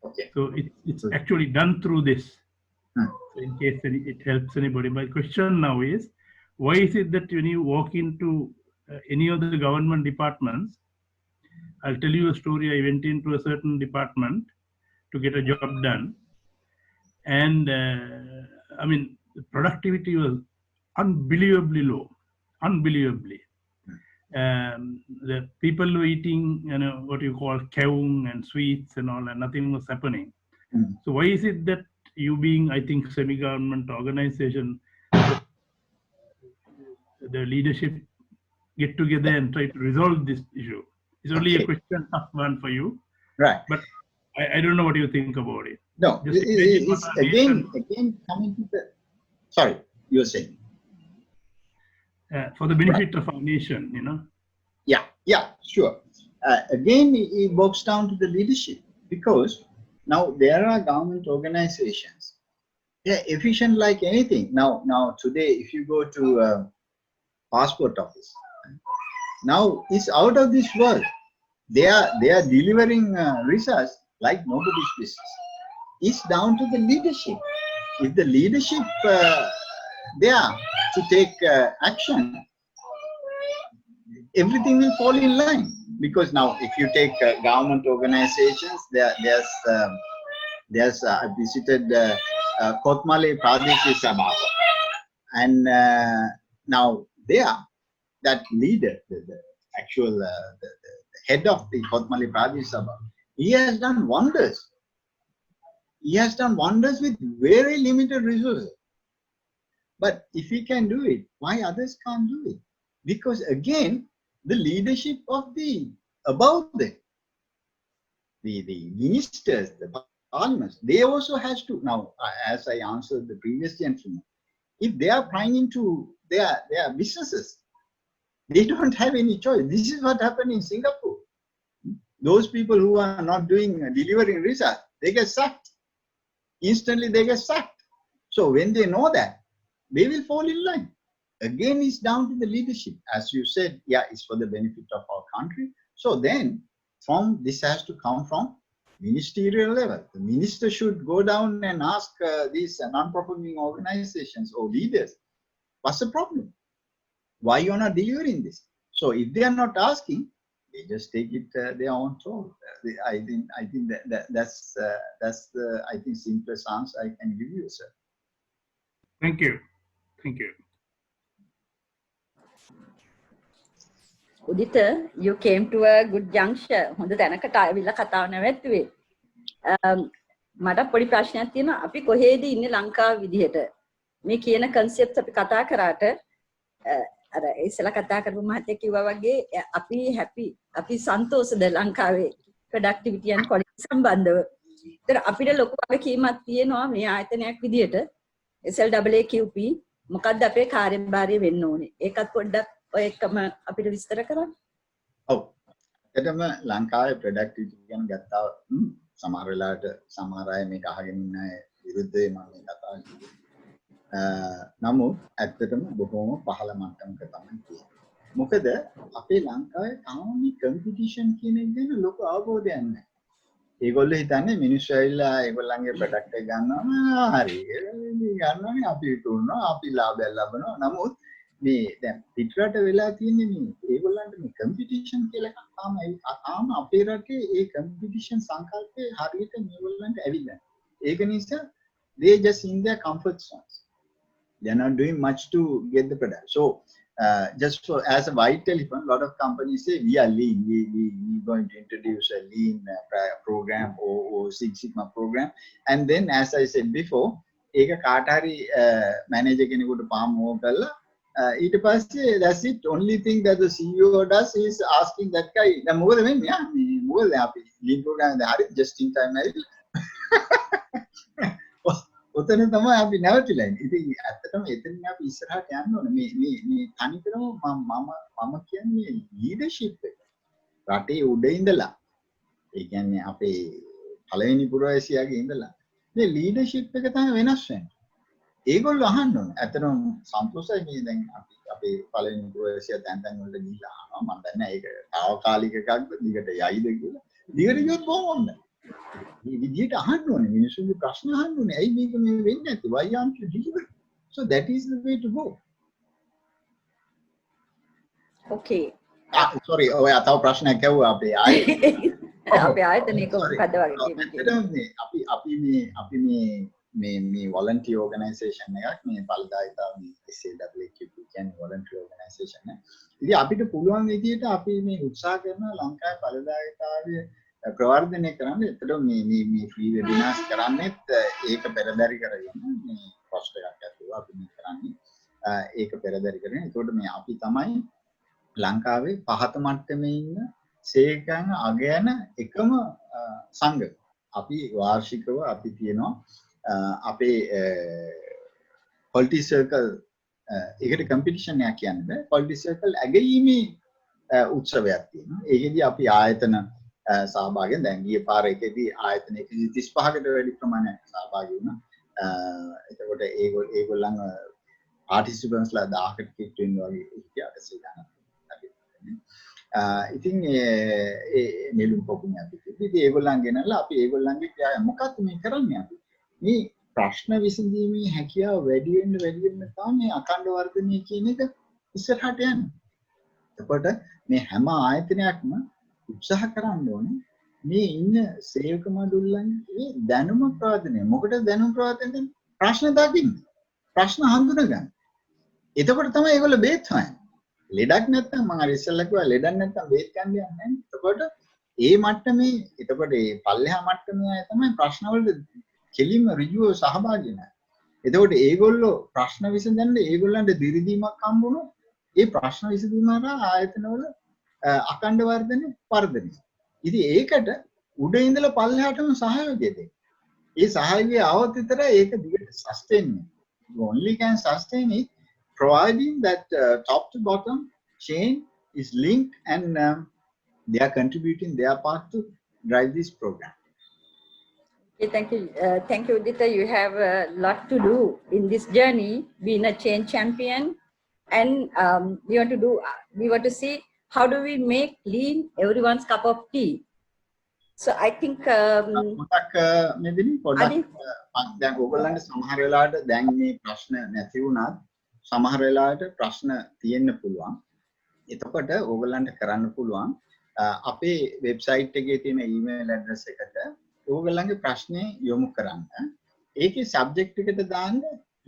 Speaker 2: Okay.
Speaker 4: So it's actually done through this.
Speaker 2: Hmm.
Speaker 4: So in case it helps anybody. My question now is, why is it that when you walk into any of the government departments, I'll tell you a story. I went into a certain department to get a job done, and I mean, the productivity was unbelievably low, unbelievably. The people were eating, what you call keung and sweets and all, and nothing was happening.
Speaker 2: Mm.
Speaker 4: So why is it that you, being, I think, semi-government organization, the leadership get together and try to resolve this issue? It's only a question, tough one for you.
Speaker 2: Right.
Speaker 4: But I don't know what you think about it.
Speaker 2: No,
Speaker 4: Just
Speaker 2: it's again coming to the. Sorry, you were saying.
Speaker 4: For the benefit of our nation,
Speaker 2: Yeah, sure. Again, it boils down to the leadership, because now there are government organizations. They're efficient like anything. Now today, if you go to passport office, now it's out of this world. They are delivering results like nobody's business. It's down to the leadership. If the leadership there to take action, everything will fall in line. Because now, if you take government organizations, there's I visited Kotmale Pradesh Sabha, and now there, that leader, the actual the head of the Kotmale Pradesh Sabha, he has done wonders. He has done wonders with very limited resources. But if he can do it, why others can't do it? Because again, the leadership of the above them, the ministers, the parliaments, they also has to. Now, as I answered the previous gentleman, if they are prying into their businesses, they don't have any choice. This is what happened in Singapore. Those people who are not delivering results, they get sacked. Instantly they get sacked. So when they know that, they will fall in line. Again, it's down to the leadership. As you said, yeah, it's for the benefit of our country. So then, this has to come from ministerial level. The minister should go down and ask these non-performing organizations or leaders, what's the problem? why you're not delivering this? So if they are not asking, they just take it their own throat. I think that's the I think simplest answer I can give you, sir.
Speaker 4: Thank you. Thank you.
Speaker 1: Udita, you came to a good juncture. හොඳ තැනකට ආවිල්ලා කතාව නැවැත්තුවේ. මට පොඩි ප්‍රශ්නයක් තියෙනවා. අපි කොහෙද ඉන්නේ ලංකාව විදිහට? මේ කියන concepts අපි කතා කරාට අර ඉස්සලා කතා කරපු මහත්තයා කිව්වා වගේ අපි happy අපි සන්තෝෂද ලංකාවේ productivity and quality සම්බන්ධව. ඒතර අපිට ලොකු වගකීමක් තියෙනවා මේ ආයතනයක් විදිහට SLAAQP මොකක්ද අපේ කාර්යභාරය වෙන්න ඕනේ. ඒකත් පොඩ්ඩක් ඔය එකම අපිට විස්තර කරන්න.
Speaker 2: ඔව්. එතම ලංකාවේ productivity ගැන ගත්තා සමහර වෙලාවට සමහර අය මේක අහගෙන ඉන්න අය විරුද්ධව මම මේ කතා කරන්නේ. නමුත් ඇත්තටම බොහොම පහළ මට්ටමක තමයි තියෙන්නේ. මොකද අපේ ලංකාවේ තාම මේ කම්පිටිෂන් කියන එක ගැන ලොකු අවබෝධයක් නැහැ. ඒගොල්ලෝ හිතන්නේ මිනිස්සු ඇවිල්ලා ඒගොල්ලන්ගේ ප්‍රොඩක්ට් එක ගන්නවා හරි. ගන්නවනේ අපි විකුණනවා අපි ලාභයක් ලබනවා. නමුත් මේ දැන් පිටරට වෙලා තියෙන්නේ මේ ඒගොල්ලන්ට මේ කම්පිටිෂන් කියලා එකක් තාම අපේ රටේ ඒ කම්පිටිෂන් සංකල්පය හරියට මේගොල්ලන්ට ඇවිල්ලා. ඒක නිසා they just in their comfort zones. They are not doing much to get the product. So just for as a white elephant, a lot of companies say we are lean. We going to introduce a lean program or Six Sigma program. And then, as I said before, eka kaatari manager කෙනෙකුට palm over කරලා ඊට පස්සේ that's it. Only thing that the CEO does is asking that guy දැන් මොකද වෙන්නේ? මොකද අපි lean program එක හරි just in time ඇවිල්ලා ඔතන තමයි අපි නැවතිලා ඉන්නේ. ඉතින් ඇත්තටම එතනින් අපි ඉස්සරහට යන්න ඕනේ. මේ තනිකරම මම කියන්නේ ලීඩර්ෂිප් එක. රටේ උඩ ඉඳලා ඒ කියන්නේ අපේ පළවෙනි පුරවැසියාගේ ඉඳලා මේ ලීඩර්ෂිප් එක තමයි වෙනස් වෙන්නේ. ඒගොල්ලෝ අහන්න ඕනේ. ඇත්තටම සන්තෝෂයි මේ දැන් අපි අපේ පළවෙනි පුරවැසියා තැන් වලට ගිහිල්ලා අහනවා. මම දන්නේ නැහැ ඒක తాවකාලික එකක්ද දිගට යයිද කියලා. දිගට ගියොත් බොහොම හොඳයි. මේ විදිහට අහන්න ඕනේ මිනිස්සුන්ගේ ප්‍රශ්න අහන්න ඕනේ ඇයි මේක මේ වෙන්නේ නැත්තේ why aren't you delivering so that is the way to go.
Speaker 1: Okay.
Speaker 2: Sorry ඔය අතව ප්‍රශ්නයක් ඇහුවා අපේ
Speaker 1: අපේ ආයතනයක මොකද්ද වගේ
Speaker 2: අපි මේ volunteer organisation එකක් මේ පළදායිතා මේ SLAAQP කියන්නේ volunteer organisation එක. ඉතින් අපිට පුළුවන් විදිහට අපි මේ උත්සාහ කරනවා ලංකාවේ පළදායිතාවේ ප්‍රවර්ධනය කරන්න. එතකොට මේ ෆ්‍රී වෙබිනාර්ස් කරන්නේත් ඒක පෙරදරි කරගෙන මේ කොස්ට් එකක් ඇතුව අපි මේ කරන්නේ ඒක පෙරදරි කරගෙන. එතකොට මේ අපි තමයි ලංකාවේ පහත මට්ටමේ ඉන්න සේකයන් අගයන එකම සංඝ. අපි වාර්ෂිකව අපි තියෙනවා අපේ quality circle ඒකට කම්පිටිෂන් එකක් කියන්නේ quality circle ඇගීමේ උත්සවයක් තියෙනවා. ඒකෙදි අපි ආයතන සහභාගී දැන් ගිය පාර එකේදී ආයතන 135කට වැඩි ප්‍රමාණයක් සහභාගී වුණා. එතකොට ඒගොල්ලන් පාටිසිපන්ට්ස්ලා 1000කට කිට් වෙන්න වගේ ඉතිහාසය ගන්න. ඉතින් ඒ නෙළුම් පොකුණේ අපි ඉතින් ඒගොල්ලන් ගෙනල්ලා අපි ඒගොල්ලන්ගේ ක්‍රියාව මොකක්ද මේ කරන්නේ අපි? මේ ප්‍රශ්න විසඳීමේ හැකියාව වැඩි වෙන්න තමයි අඛණ්ඩ වර්ධනය කියන එක ඉස්සරහට යන්නේ. එතකොට මේ හැම ආයතනයක්ම උත්සාහ කරන්න ඕනේ මේ ඉන්න සේවක මඩුල්ලන්ගේ දැනුම ප්‍රවර්ධනය. මොකටද දැනුම ප්‍රවර්ධනය? ප්‍රශ්න දකින්න. ප්‍රශ්න හඳුනගන්න. එතකොට තමයි ඒගොල්ලෝ බේත් හොයන්නේ. ලෙඩක් නැත්නම් මම අර ඉස්සෙල්ලා කිව්වා ලෙඩක් නැත්නම් බේත් ගන්න යන්නේ නැහැ. එතකොට ඒ මට්ටමේ එතකොට මේ පල්ලෙහා මට්ටමේ අය තමයි ප්‍රශ්න වලට කෙලින්ම ඍජුව සහභාගී වෙන්නේ. එතකොට ඒගොල්ලෝ ප්‍රශ්න විසඳන්න ඒගොල්ලන්ට දිරිදීමක් හම්බුනොත් ඒ ප්‍රශ්න විසඳීම හරහා ආයතනවල අඛණ්ඩ වර්ධනය. ඉතින් ඒකට උඩ ඉඳලා පල්ලෙහාටම සහයෝගය දෙන්න. ඒ සහයෝගය આવොත් විතරයි ඒක දිගට sustain වෙන්නේ. You only can sustain it providing that top to bottom chain is linked and they are contributing their part to drive this program.
Speaker 1: Okay, thank you, Udita. You have a lot to do in this journey, being a change champion, and we want to see how do we make lean everyone's cup of tea. So I think
Speaker 2: පොඩක් මෙදින පොඩක් දැන් ඕගොල්ලන්ට සමහර වෙලාවට දැන් මේ ප්‍රශ්න නැති වුණත් සමහර වෙලාවට ප්‍රශ්න තියෙන්න පුළුවන්. එතකොට ඕගොල්ලන්ට කරන්න පුළුවන් අපේ වෙබ්සයිට් එකේ තියෙන ඊමේල් ඇඩ්‍රස් එකට ඕගොල්ලන්ගේ ප්‍රශ්නේ යොමු කරන්න. ඒකේ සබ්ජෙක්ට් එකට දාන්න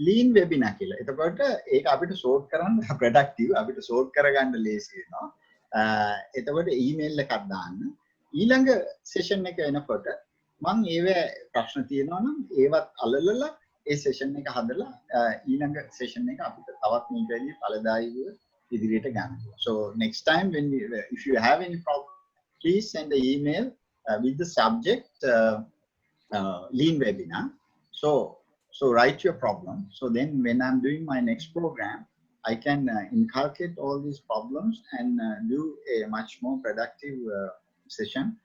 Speaker 2: lean webinar කියලා. එතකොට ඒක අපිට sort කරන්න productive අපිට sort කරගන්න ලේසි වෙනවා. එතකොට ඊමේල් එකක් දාන්න. ඊළඟ session එක එනකොට මම ඒවේ ප්‍රශ්න තියෙනවා නම් ඒවත් අලලලා ඒ session එක හදලා ඊළඟ session එක අපිට තවත් මේක වැඩි ඵලදායීව ඉදිරියට ගන්න. So next time when if you have any problem, please send an email with the subject lean webinar. So write your problem. So then when I'm doing my next program, I can inculcate all these problems and do a much more productive session,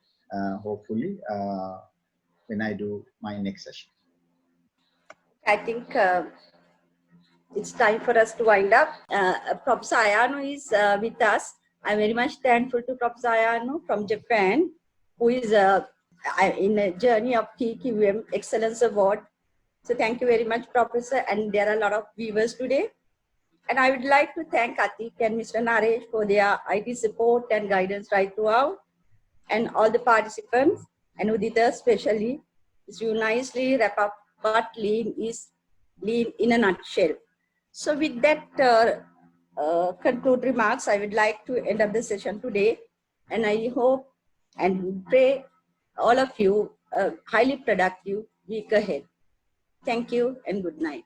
Speaker 2: hopefully, when I do my next session.
Speaker 1: I think it's time for us to wind up. Professor Ayano is with us. I'm very much thankful to Professor Ayano from Japan, who is in a journey of TQM Excellence Award. So thank you very much, Professor. And there are a lot of viewers today. And I would like to thank Atik and Mr. Naresh for their IT support and guidance right throughout. And all the participants, and Udita especially, you nicely wrap up what lean is, lean in a nutshell. So with that conclude remarks, I would like to end up the session today. And I hope and pray all of you a highly productive week ahead. Thank you and good night.